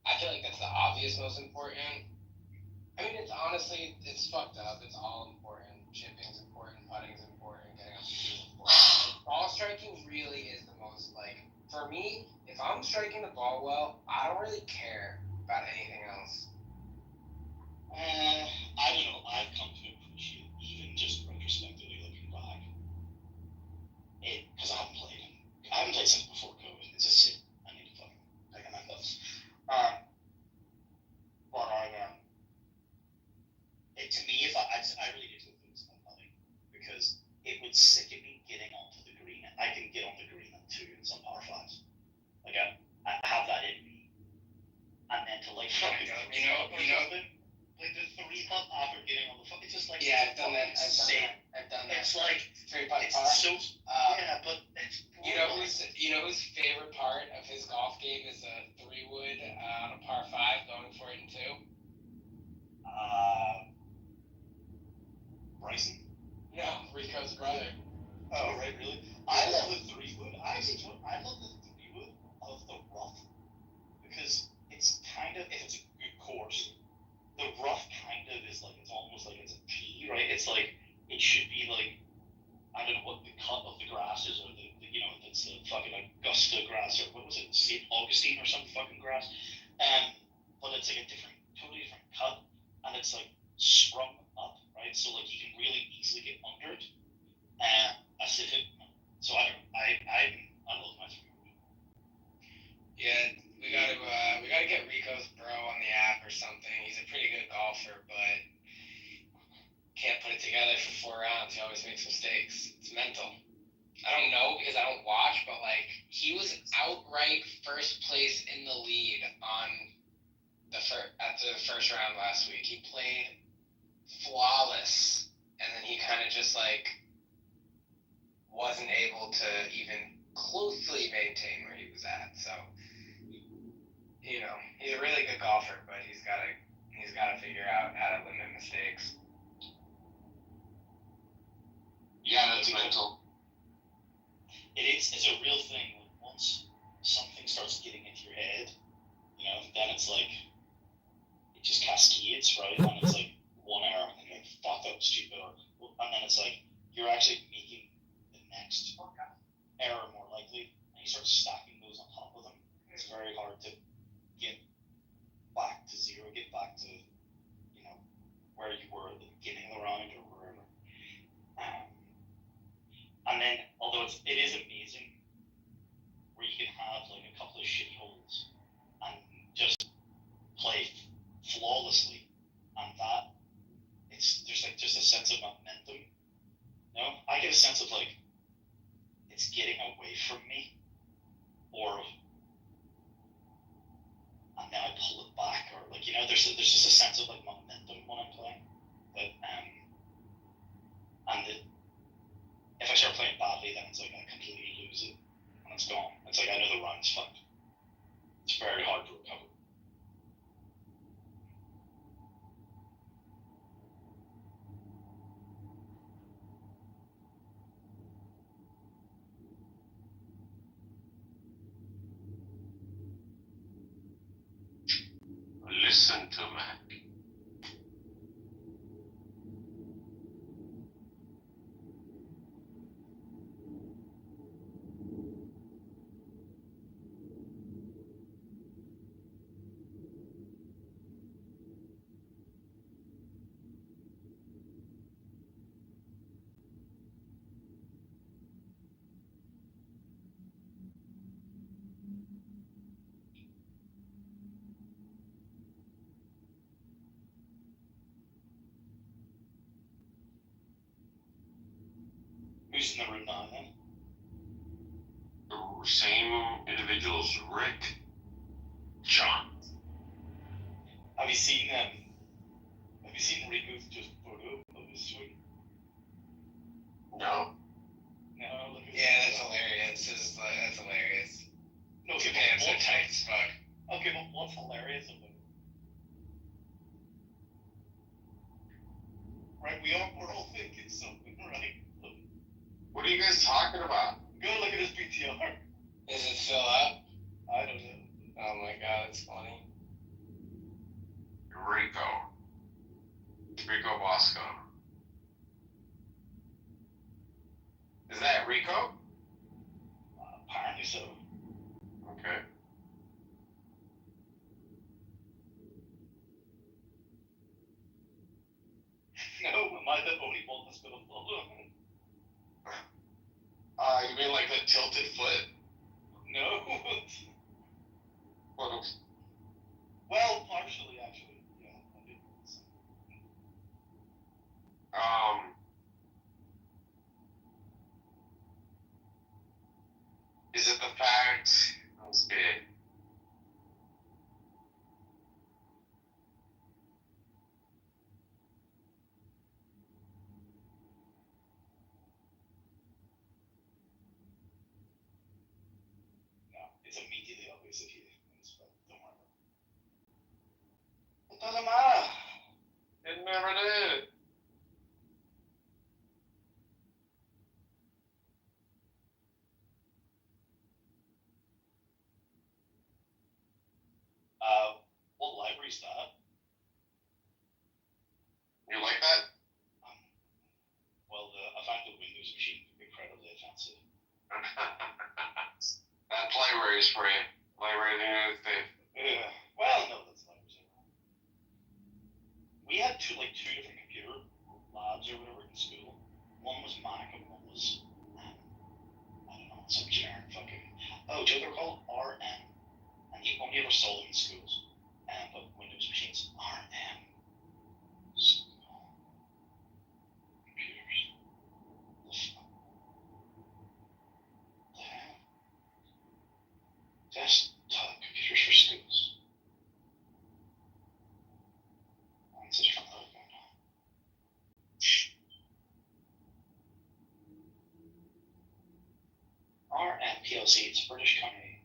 I feel like that's the obvious most important. I mean, it's honestly, it's fucked up. It's all important. Chipping's important, putting's important, getting off the tee is important. Like, ball striking really is the most, like, for me, if I'm striking the ball well, I don't really care about anything else. I don't know, I've come to appreciate, even just retrospectively looking back, because I haven't played since before COVID. It's just sick. I need to fucking pick my clubs. But to me, if I really get to the focus on putting, because it would sicken me getting onto the green. I can get on the green at 2 in some par 5s. Like I have that in me. And then to like fucking, like the 3-putt after getting on the fuck, it's just like, Yeah, I've done that. I've done that. It's like 3-putt it's par. so yeah, but it's You know whose favorite part of his golf game is a 3-wood on a par 5 going for it in 2? Bryson? No, Rico's brother. Oh, right, really? I love the 3-wood. I love the 3-wood of the rough, because it's kind of, if it's a good course, the rough kind of is like, it's almost like it's a T, right? It's like, it should be like, I don't know what the cut of the grass is, or the if it's the fucking Augusta grass, or what was it, St. Augustine or some fucking grass. But it's like a totally different cut, and it's like sprung up, right? So like you can really easily get under it. As if it, so I love my 3-wood. Yeah, we gotta get Rico's bro on the app or something. He's a pretty good golfer, but can't put it together for 4 rounds. He always makes mistakes. It's mental. I don't know because I don't watch, but like he was outright first place in the lead on at the first round last week. He played flawless, and then he kind of just like wasn't able to even closely maintain where he was at. So he's a really good golfer, but he's got to figure out how to limit mistakes. Yeah, that's mental. It's a real thing. Once something starts getting into your head, then it's like it just cascades, right? And it's like one error, and you're like, fuck, that was stupid, and then it's like you're actually making the next error more likely, and you start stacking those on top of them. It's very hard to get back to zero, get back to where you were at the beginning of the round or wherever. And then, although it is amazing, where you can have like a couple of shitty holes and just play flawlessly, and that there's like just a sense of momentum. I get a sense of like it's getting away from me, and then I pull it back, or like there's just a sense of like momentum when I'm playing. into a Mac. Who's in the room now then? The same individuals, Rick, John. Have you seen Rico's just photo of his swing? No. No, look at Yeah, that's hilarious. That's hilarious. No, okay, Pants are tight as fuck. okay, but what's hilarious about it? Right, we're all thinking something, right? Look, What are you guys talking about? go look at his PTR. Is it still up? I don't know. Oh my god, that's funny. Rico Bosco. Is that Rico? Apparently so. Okay. No, am I the only one that's gonna follow? You mean like the tilted foot? No. Well, Well, partially actually. Yeah, I did. is it the fact? Let's see. No, it's immediately obvious if you. Don't worry about it. It doesn't matter. It never did. What library's that? You like that? Well, I found the Windows machine incredibly offensive. That library is for you. Library in the United States. Yeah. Well, no, that's libraries. We had two different computer labs or whatever in school. One was Mac and one was I don't know, some generic fucking. Oh, do you know they're called RM? And you only ever sold them in schools. But Windows machines, RM. Computers. Desktop computers for schools. That's a different logo now. RM PLC, it's a British company.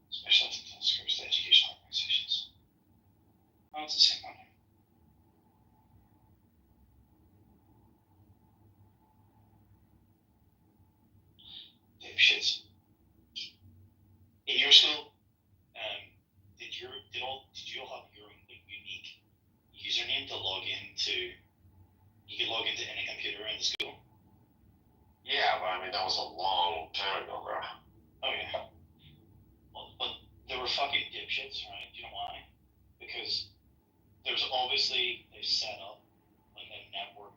Specialized in schools to educational organizations. Oh, it's the same one. Dipshits. In your school, did you all have your own unique username to log into? You could log into any computer in the school. Yeah, but I mean that was a long time ago, bro. Oh yeah. Well, but they were fucking dipshits, right? Do you know why? Because there's obviously they've set up like a network,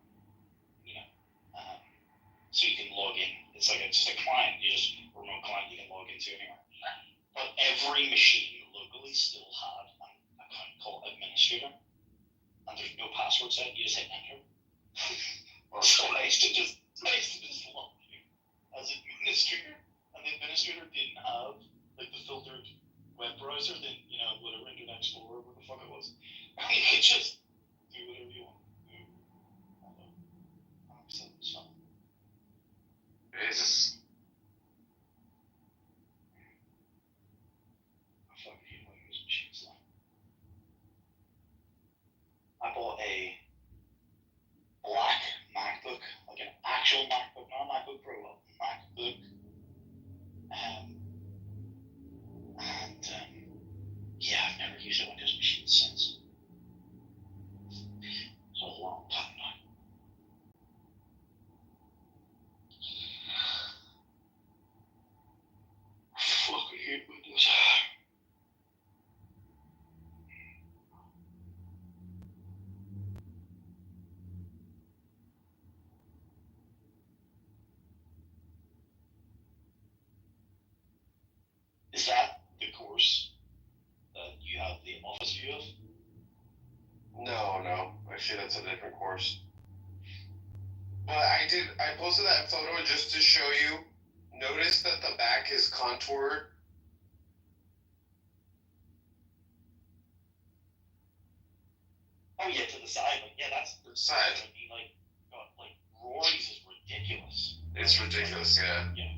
so you can log in. It's like just a client. You just remote client you can log into anywhere. But every machine locally still had an account called administrator, and there's no password set. You just hit enter. So I used to just log in as administrator, and the administrator didn't have like the filtered web browser, then whatever Internet Explorer, what the fuck it was. And you could just do whatever you want. So, It's just I fucking hate Windows machines though. I bought a black MacBook, like an actual MacBook, not a MacBook Pro, a MacBook. And yeah, I've never used it course that you have the office view of? No. Actually, that's a different course. But I posted that photo just to show you. Notice that the back is contoured. Oh yeah, to the side. Like, yeah, that's The side. I mean, like, God, like Rory's is ridiculous. It's ridiculous, yeah. Yeah.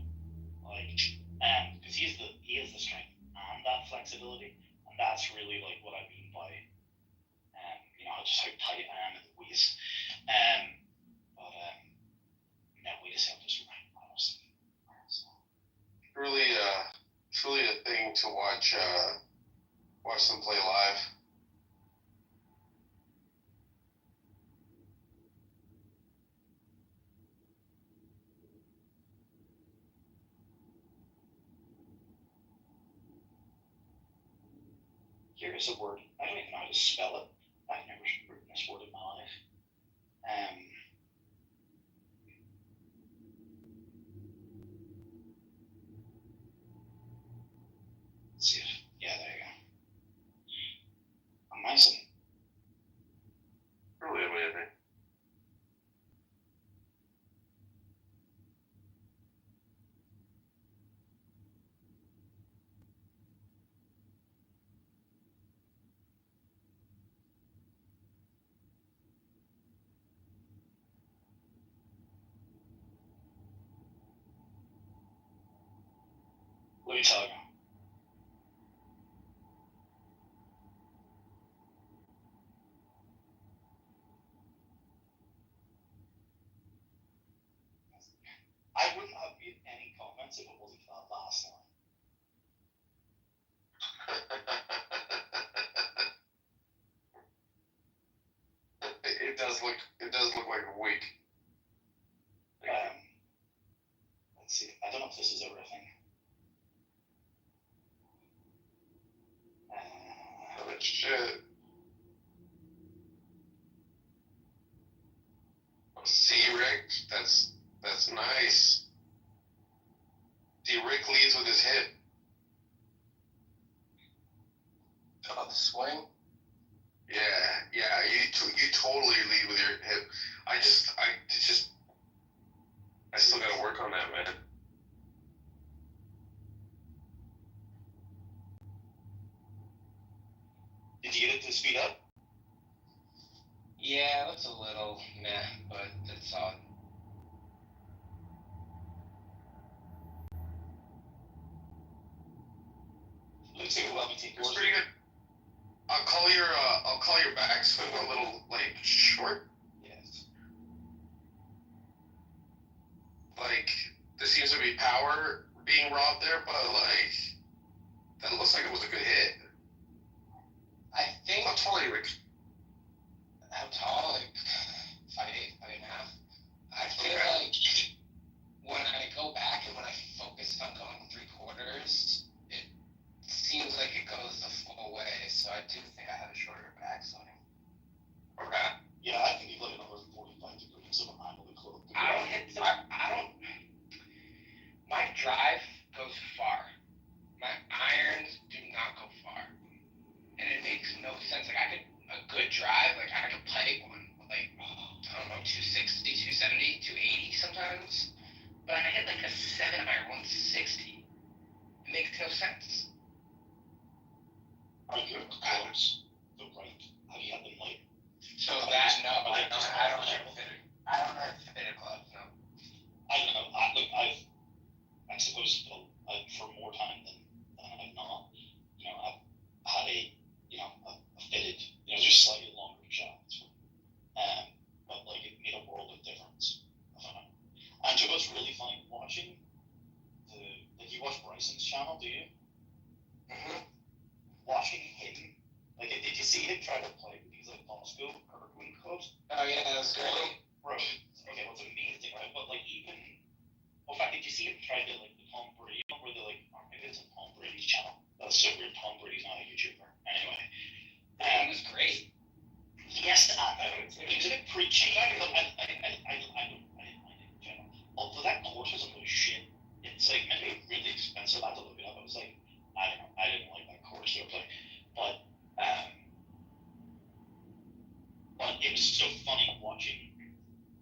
Like, because he has the strength and that flexibility, and that's really like what I mean by, just how tight I am in the waist. That way to sound just right, honestly. It's really a thing to watch them play live. Here is a word. I don't even know how to spell it. I've never written this word in my life. Let's see if, yeah, there you go. Amazing. Really amazing. Let me tell you. I wouldn't have made any comments if it wasn't for that last line. It does look like a week. Let's see. I don't know if this is everything. Oh shit. See, Rick, that's nice. See, Rick leads with his hip. The swing. Yeah, you totally lead with your hip. I still gotta work on that, man. Did you get it to speed up? Yeah, it looks a little meh, but it's solid. Looks like let me take yours. It's pretty good. I'll call your backswing a little like short. Yes. Like there seems to be power being robbed there, but like that looks like it was a good hit. I think. How tall are you, Rick? How tall? Like 5'8", 5'8.5". I feel like when I go back and when I focus on going 3/4, it seems like it goes the full way. So I do think I have a shorter backswing. Okay. Yeah, I think you've like another 45 degrees of an angle to close. I don't. My drive goes far. My irons do not go far, and it makes no sense. Like a good drive, like I could play one, like I don't know, 260, 270, 280 sometimes, but I hit like a 7-iron 160. It makes no sense. Are your clubs the right? Have you had them like? So that no, I don't have fitted gloves. No. I don't know. I suppose for more time than I've not. I've had a fitted, just slightly longer shots. But like it made a world of difference. I don't know. And you know what's really funny watching you watch Bryson's channel, do you? Mm-hmm. Watching him, like did you see him try to play with these like Bosco Kirkland clubs? Oh yeah, that was great. Bro, okay, well it's amazing, right? But like even, in fact, did you see him try to like the Tom Brady one where they're like, oh, maybe it's on Tom Brady's channel. That's so weird. Tom Brady's not a YouTuber. Anyway, It was great. yes, he was a bit preachy. I didn't mind it in general. Although that course was a little shit. It's like meant to be really expensive. I had to look it up. I was like, I don't know. I didn't like that it was so funny watching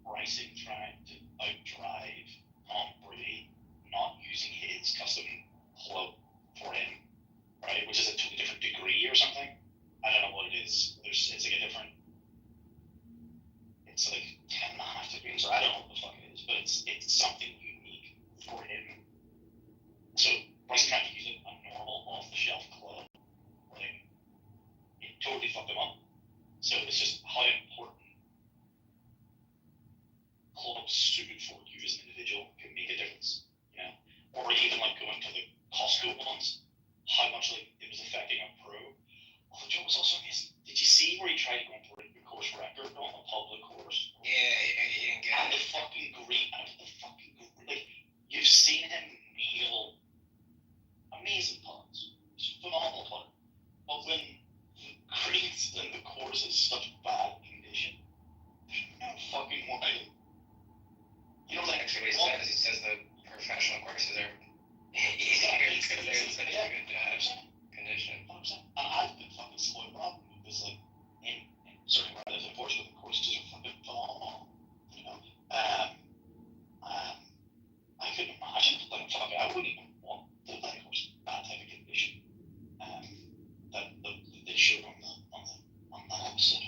Bryson trying to outdrive Tom Brady, not using his custom club for him, right? Which is a totally different degree or something. I don't know what it is. It's like a different. It's like 10.5 degrees, or I don't know what the fuck it is, but it's something unique for him. So Bryson trying to use a normal off-the-shelf club, like it totally fucked him up. So it's just how important clubs suited for you as an individual can make a difference, you know? Or even like going to the Costco ones, how much like it was affecting a pro. Oh, the joke was also amazing. Did you see where he tried to go for a course record on a public course? Yeah, he didn't get And it. like you've seen him kneel amazing putts, phenomenal putter. But when the greens and the course is such bad condition, there's no fucking way. You know, like Actually, what he says the professional courses are easier because they're in such a good condition. 100%. And I've been fucking spoiled rotten because, like, in certain areas, unfortunately, the courses are fucking phenomenal. You know, I couldn't imagine, like, fucking, I wouldn't even want to play a course in that type of condition. That they showed on that episode.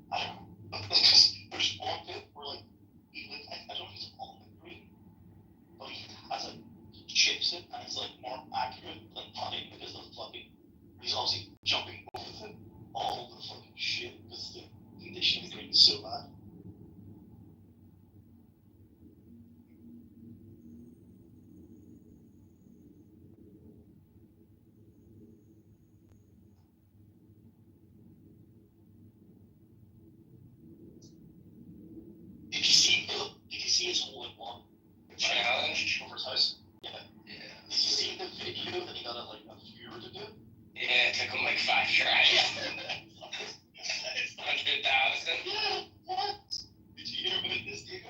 I don't know. Because there's one bit where, like, I don't know if it's on the green, but he has it, he chips it, and it's, like, more accurate than putting because of the fucking, he's obviously jumping over all the fucking shit because the condition of the green is so bad. Did you see his hole in one? Challenge? Over his house? Yeah. Yeah. Did you see the video that he got a viewer to do? Yeah, it took him like 5 tries. It's 100,000. Yeah, what? Did you hear about this, Diego?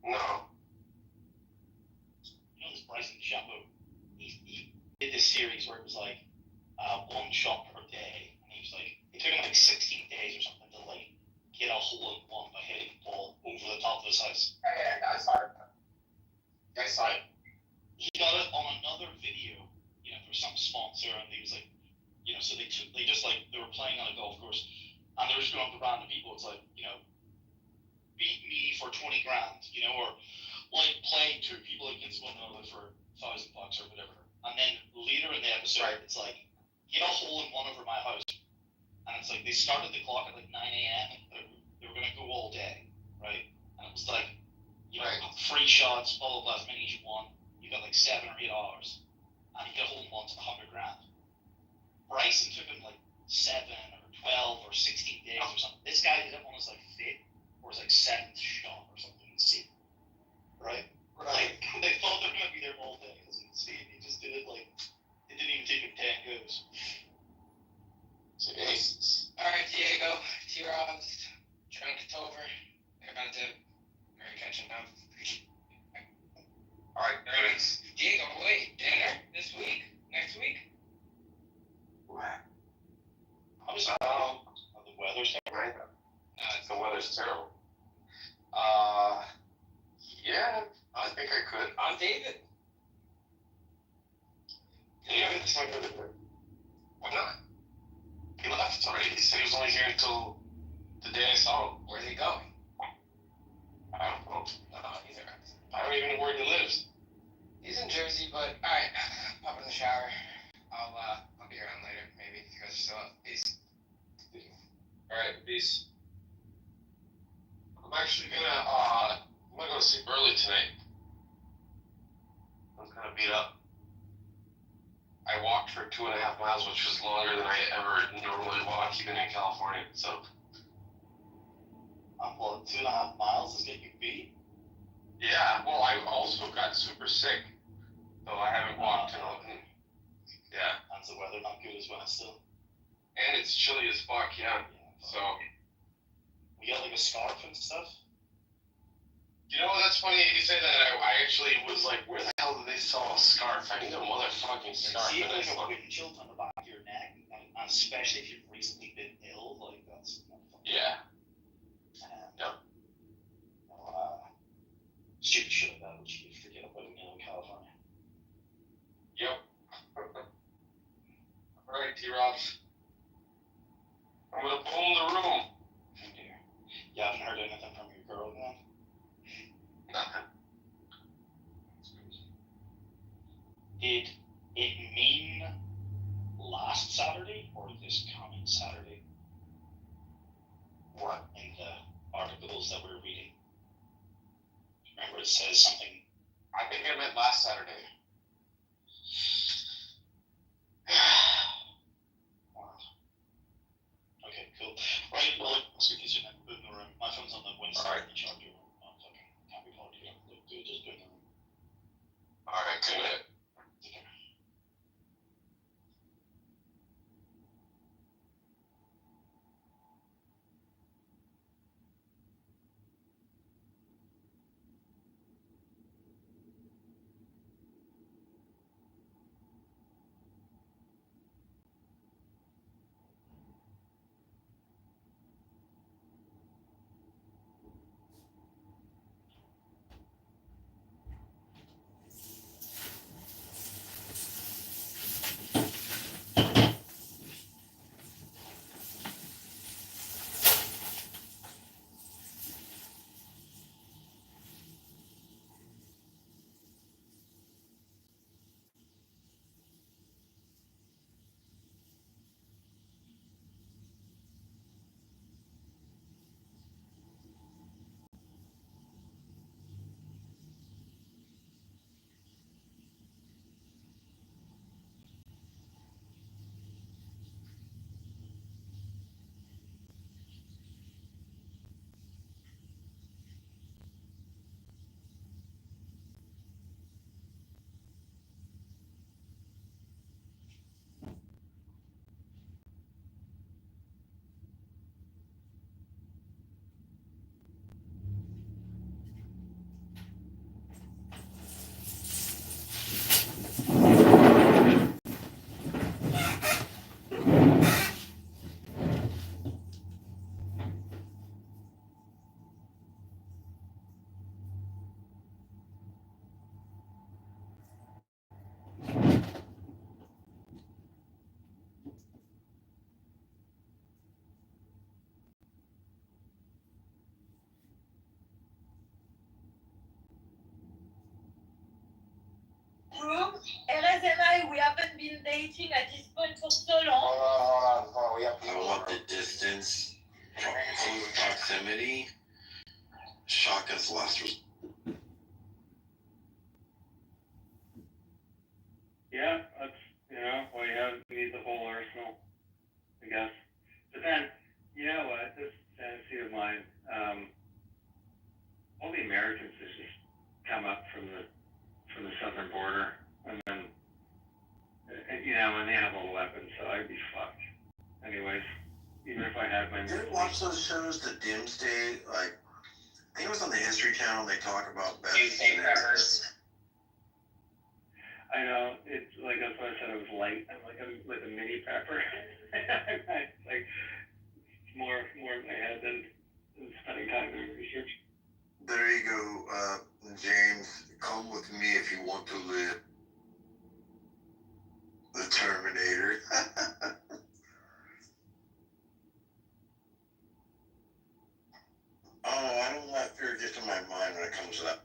No. You know this Bryson DeChambeau? He did this series where it was like one shot per day, and he was like, it took him like 16 days or something to like get a hole in one by hitting the ball over the top of his house. Yeah, I saw it. I saw it. He got it on another video, you know, for some sponsor, and he was like, you know, so they were playing on a golf course, and they were just going up to random people. It's like, you know, beat me for 20 grand, you know, or like play 2 people against one another for $1,000 or whatever. And then later in the episode, It's like, get a hole in one over my house, and it's like they started the clock at like 9 a.m. They were going to go all day, right? And it was like, you know, free shots, blah blah blah, as many as you want. You got like 7 or 8 hours, and you get a hole in one to 100 grand. Bryson took him like 7 or 12 or 16 days or something. This guy did it on his like 5th or his like 7th shot or something insane, right? Like they thought they were gonna be there all day. It was insane. He just did it like it didn't even take him 10 goes. Jesus. Alright, Diego, T-Robs, John Kitover. They're about to. Are you catching up? Alright, thanks. Diego, wait, dinner this week? Next week? I was the weather's terrible. The weather's terrible. Yeah, I think I could. David. Yeah, it's not good. Why not? He left already. He said he was only here until the day I saw him. Where's he going? I don't know. He's alright. I don't even know where he lives. He's in Jersey, but alright, pop in the shower. I'll be around later, maybe. You guys are still up. Peace. Alright, peace. I'm actually gonna go to sleep early tonight. I'm kind of beat up. I walked for 2.5 miles, which was longer than I ever normally walk, even in California, so. Well, 2.5 miles is getting you beat. Yeah, well, I also got super sick, so I haven't walked in a. Yeah. And the weather not good as well still. And it's chilly as fuck, yeah. So. We got like a scarf and stuff. You know, that's funny you say that. I actually was like, where the hell did they really saw a scarf. I need a motherfucking scarf. See, And like I a thought, quick jolt on the back of your neck, and especially if you've recently been ill, like that's not fun. yeah. Yep. Stupid shit like that, which you forget about in California. Yep. Alright, T-Robs. I'm gonna boom the room. Oh dear. You haven't heard anything from your girl then? Nothing. Did it mean last Saturday or this coming Saturday? What? In the articles that we're reading. Remember it says something. I think it meant last Saturday. Wow. Okay, cool. Right, well, I'll speak to you soon. Boot in the room. My phone's on the Wednesday. Alright. You charge you. Can't be called you. Just boot in the room. Alright, good. Take care. Erez and I, we haven't been dating at this point for so long. Hold on. We have I want the distance, close proximity. Shotgun's last resort. Yeah, that's, well, you need the whole arsenal, I guess. But then, you know what, this fantasy of mine, all the Americans that just come up from the southern border, and then, and they have all the weapons, so I'd be fucked. Anyways, even if I had my... You ever watch those shows, the Doomsday, like, I think it was on the History Channel, they talk about best Doomsday scenarios. I know, it's like, that's why I said I was light. I'm like a mini prepper. It's like, more in my head than spending time doing research. There you go, James. Come with me if you want to live. The Terminator. Oh, I don't let fear get to my mind when it comes to that.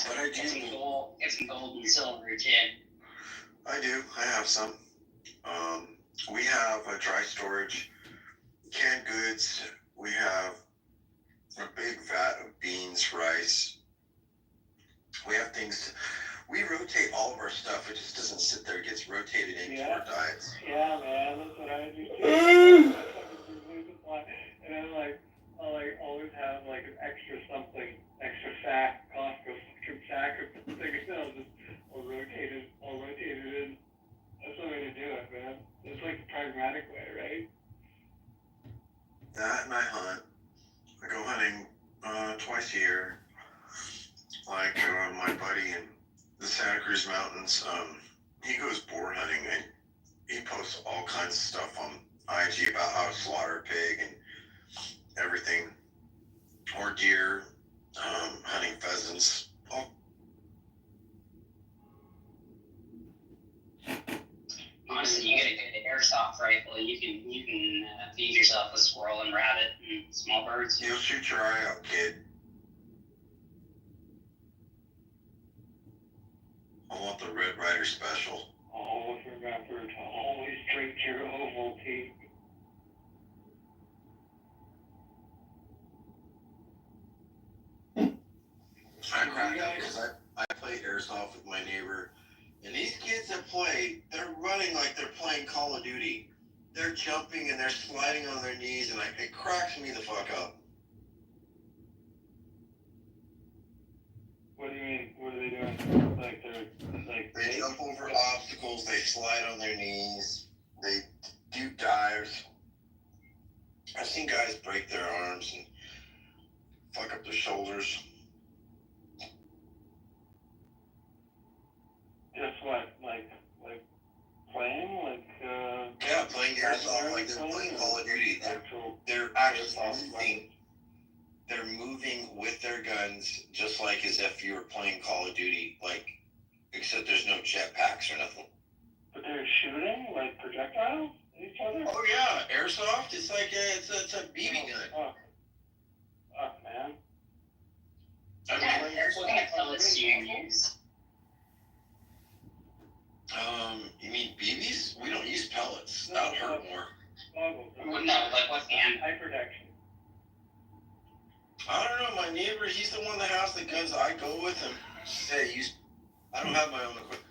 But I Get some do. gold, and silver, Jim. I do. I have some. We have a dry storage, canned goods. We have a big vat of beans, rice. We have things. We rotate all of our stuff. It just doesn't sit there. It gets rotated into our diets. Yeah, man, that's what I do too. And then I'll always have like an extra something, extra sack, Costco fucking sack or something. I'll rotate it in. That's the way to do it, man. It's like the pragmatic way, right? That and I hunt. here. Like my buddy in the Santa Cruz Mountains, he goes boar hunting and he posts all kinds of stuff on IG about how to slaughter a pig and everything, or deer, hunting pheasants. Honestly, you get a good airsoft rifle, you can feed yourself a squirrel and rabbit and small birds. You'll shoot your eye out, kid. I want the Red Rider special. Always remember to always drink your Ovaltine. I cracked up because I played airsoft with my neighbor, and these kids that play, they're running like they're playing Call of Duty. They're jumping and they're sliding on their knees, and it cracks me the fuck up. What do you mean? What are they doing? Like they jump over obstacles, they slide on their knees, they do dives. I've seen guys break their arms and fuck up their shoulders. Just what? Like playing? Yeah, playing airsoft like they're playing Call of Duty. They're actually moving. They're moving with their guns just like as if you were playing Call of Duty, like, except there's no jetpacks or nothing. But they're shooting like projectiles at each other? Oh yeah, airsoft. It's like it's a BB gun. Fuck, man. What kind of pellets do you use? You mean BBs? We don't use pellets. That would hurt more. No, like what's the hyperdection? I don't know. My neighbor, he's the one that has the guns. I go with him. Hey, I don't have my own equipment.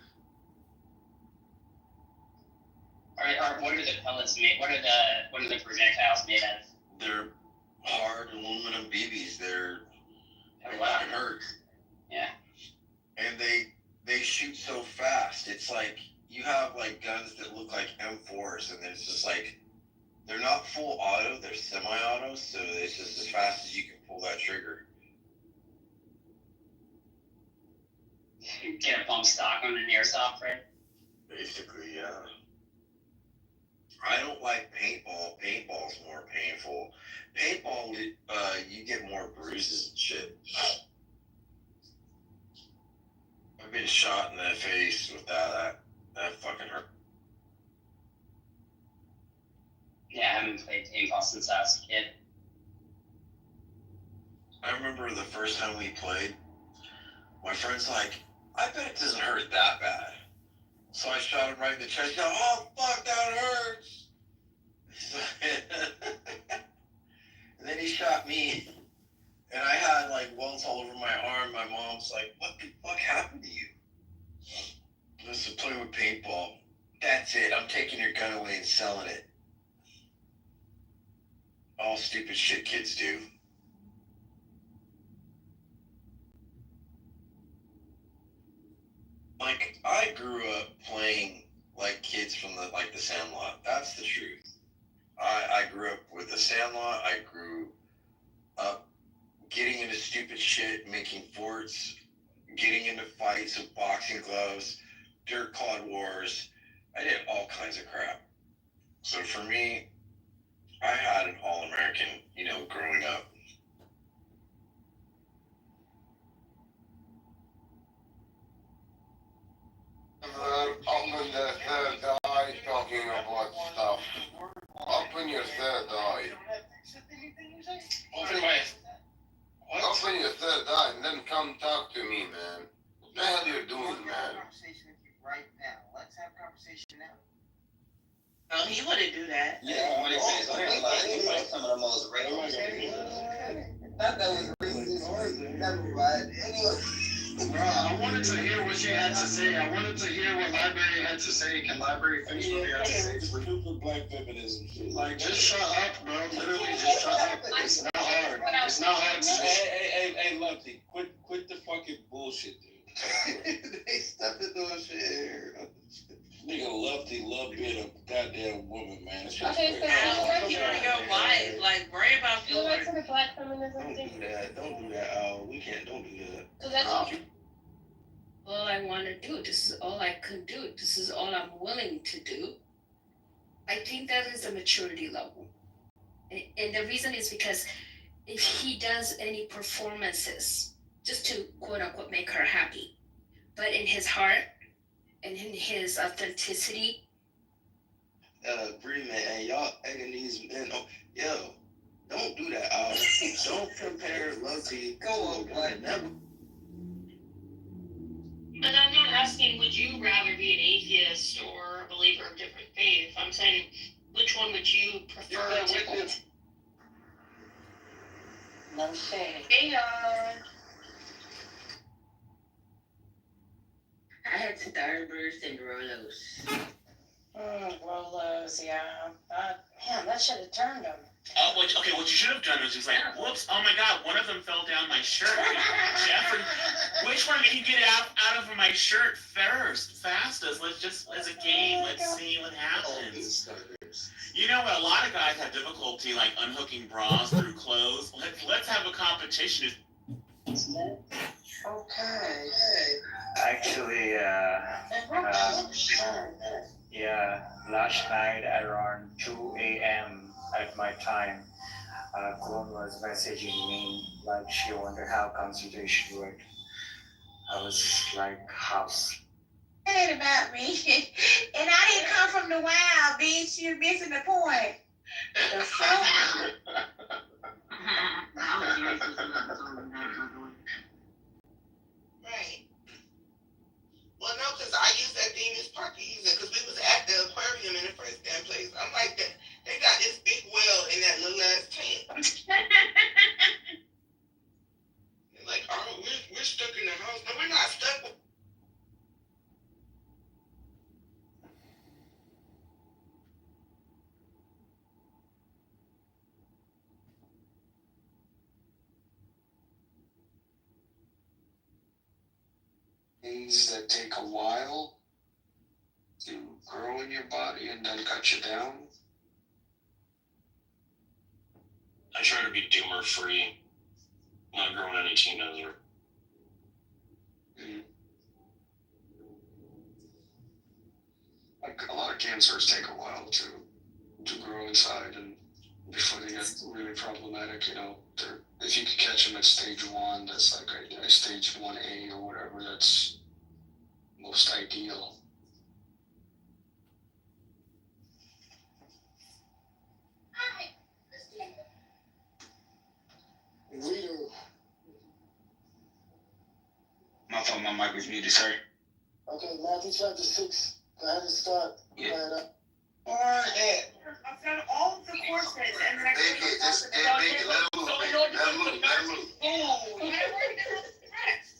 Or what are the pellets made? What are the projectiles made of? They're hard aluminum BBs. They're fucking hurt. Yeah. And they shoot so fast. It's like you have like guns that look like M4s, and it's just like they're not full auto. They're semi-auto, so it's just as fast as you can pull that trigger. Get a bump stock on an airsoft, right? Basically, yeah. I don't like paintball. Paintball's more painful. Paintball, you get more bruises and shit. I've been shot in the face with that fucking hurt. Yeah, I haven't played paintball since I was a kid. I remember the first time we played, my friend's like, I bet it doesn't hurt that bad. So I shot him right in the chest. He goes, oh, fuck, that hurts. And then he shot me. And I had like welts all over my arm. My mom's like, what the fuck happened to you? Listen, play with paintball. That's it. I'm taking your gun away and selling it. All stupid shit kids do. Like, I grew up playing like kids from the Sandlot. That's the truth. I grew up with the Sandlot. I grew up getting into stupid shit, making forts, getting into fights with boxing gloves, dirt clod wars. I did all kinds of crap. So for me, I had an all-American, growing up. Open the third eye talking about stuff. Open your third eye. Open your third eye and then come talk to me, man. What the hell are you doing, man? Right now. Let's have a conversation now. Oh, he wouldn't do that. Yeah, what he says. Some of the most racist. Not that was racist. Never mind. Anyway. Bro, I wanted to hear what you had to say. I wanted to hear what Library had to say. Can Library finish what he had to say? Stupid black feminism shit. Like, just shut up, bro. Literally, just shut up. It's not hard. It's not hard to say. Hey, Lefty, quit the fucking bullshit, dude. They stepped into a shit here. Nigga lefty love being a goddamn woman, man. That's just Okay, so crazy. you're your wife. Like, worry about You your. went to the black feminism Don't thing? do that. Don't do that, Al. We can't. Don't do that. So that's All I want to do. This is all I can do. This is all I'm willing to do. I think that is a maturity level. And the reason is because if he does any performances just to quote unquote make her happy, but in his heart and in his authenticity. Bree, man, y'all egging these men. Oh, yo, don't do that, Al. Don't compare Lottie to a woman. Never. And I'm not asking would you rather be an atheist or a believer of different faith. I'm saying which one would you prefer to No shade. Hey, I had Starburst and Rolos. Rolos, yeah. Damn, that should have turned him. Okay, what you should have done was just like, whoops, oh my god, one of them fell down my shirt. Jeffrey, which one can you get out of my shirt fastest? Let's just, as a game, let's see what happens. You know what, a lot of guys have difficulty, like, unhooking bras through clothes. Let's have a competition. Okay. Actually, last night around 2 a.m. at my time, Clone was messaging me like she wondered how consultation worked. I was like, house. Said about me, and I didn't come from the wild, bitch. You're missing the point. The fuck? Right. Well, no, because I used that thing as Parker used it because we was at the aquarium in the first damn place. I'm like, they got this big well in that little ass tank. They're like, oh, we're stuck in the house. No, we're not stuck. Things that take a while to grow in your body and then cut you down. I try to be doomer free, not growing any teenager. Like a lot of cancers take a while to grow inside, and before they get really problematic, you know. If you could catch them at stage 1, that's like a stage 1A or whatever. That's most ideal. My phone, my mic was muted, sorry. Okay, Matthew chapter 6. Go ahead and start. Yeah. Go ahead. I've done all of the courses, and then I Make it, just make it, let it loose,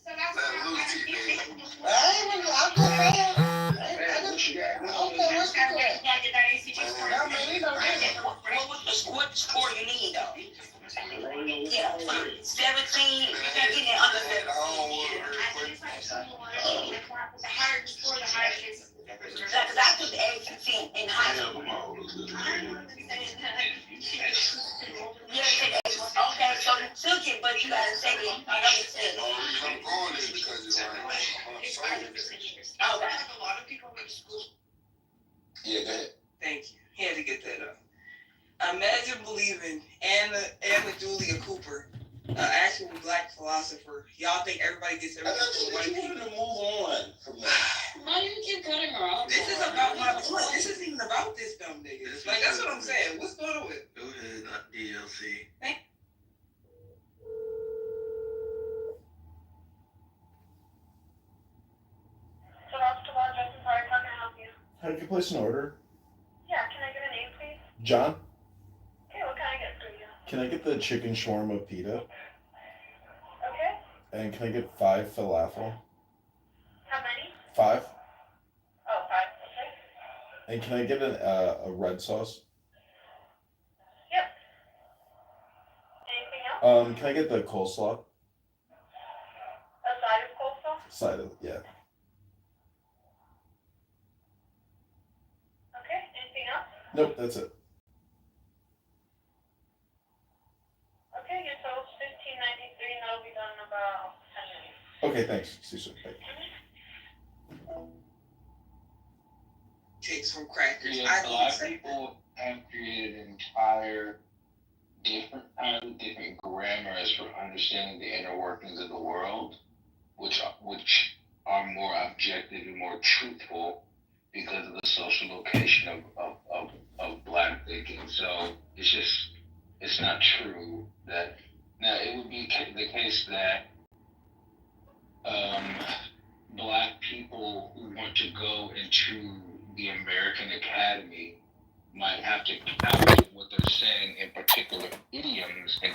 So that's let loose, T-Baby. I'm just saying. Okay, what's the what score you need, though? Yeah, 17, you can get it under 17. the higher the score, the higher it is. Because I took the ACT in high school. Okay, so you took it, but you gotta take it another six. I'm going there because Okay. A lot of people go to school. Yeah, go ahead. Thank you. He had to get that up. Imagine believing Anna Julia Cooper, actual black philosopher. Y'all think everybody gets everything from white people? To move on from that. Why do you keep cutting her off? This is about my point. This isn't even about this dumb nigga. Like, that's what I'm saying. What's going on with it? Go ahead, not DLC. So that's tomorrow, Justin. Sorry, how can I help you? How did you place an order? Yeah, can I get a name, please? John, Okay, what can I get for you? can I get the chicken shawarma pita? Okay. And can I get 5 falafel? How many? 5. Oh, 5. Okay. And can I get a red sauce? Yep. Anything else? Can I get the coleslaw? A side of coleslaw? Side of, yeah. Nope, that's it. Okay, so 1593, and that'll be done in about 10 minutes. Okay, thanks. See you soon. Bye. Takes from crackers. Yeah, a lot of people have created entire different grammars for understanding the inner workings of the world, which are more objective and more truthful because of the social location of black thinking. So it's not true that now it would be the case that black people who want to go into the American Academy might have to count what they're saying in particular idioms and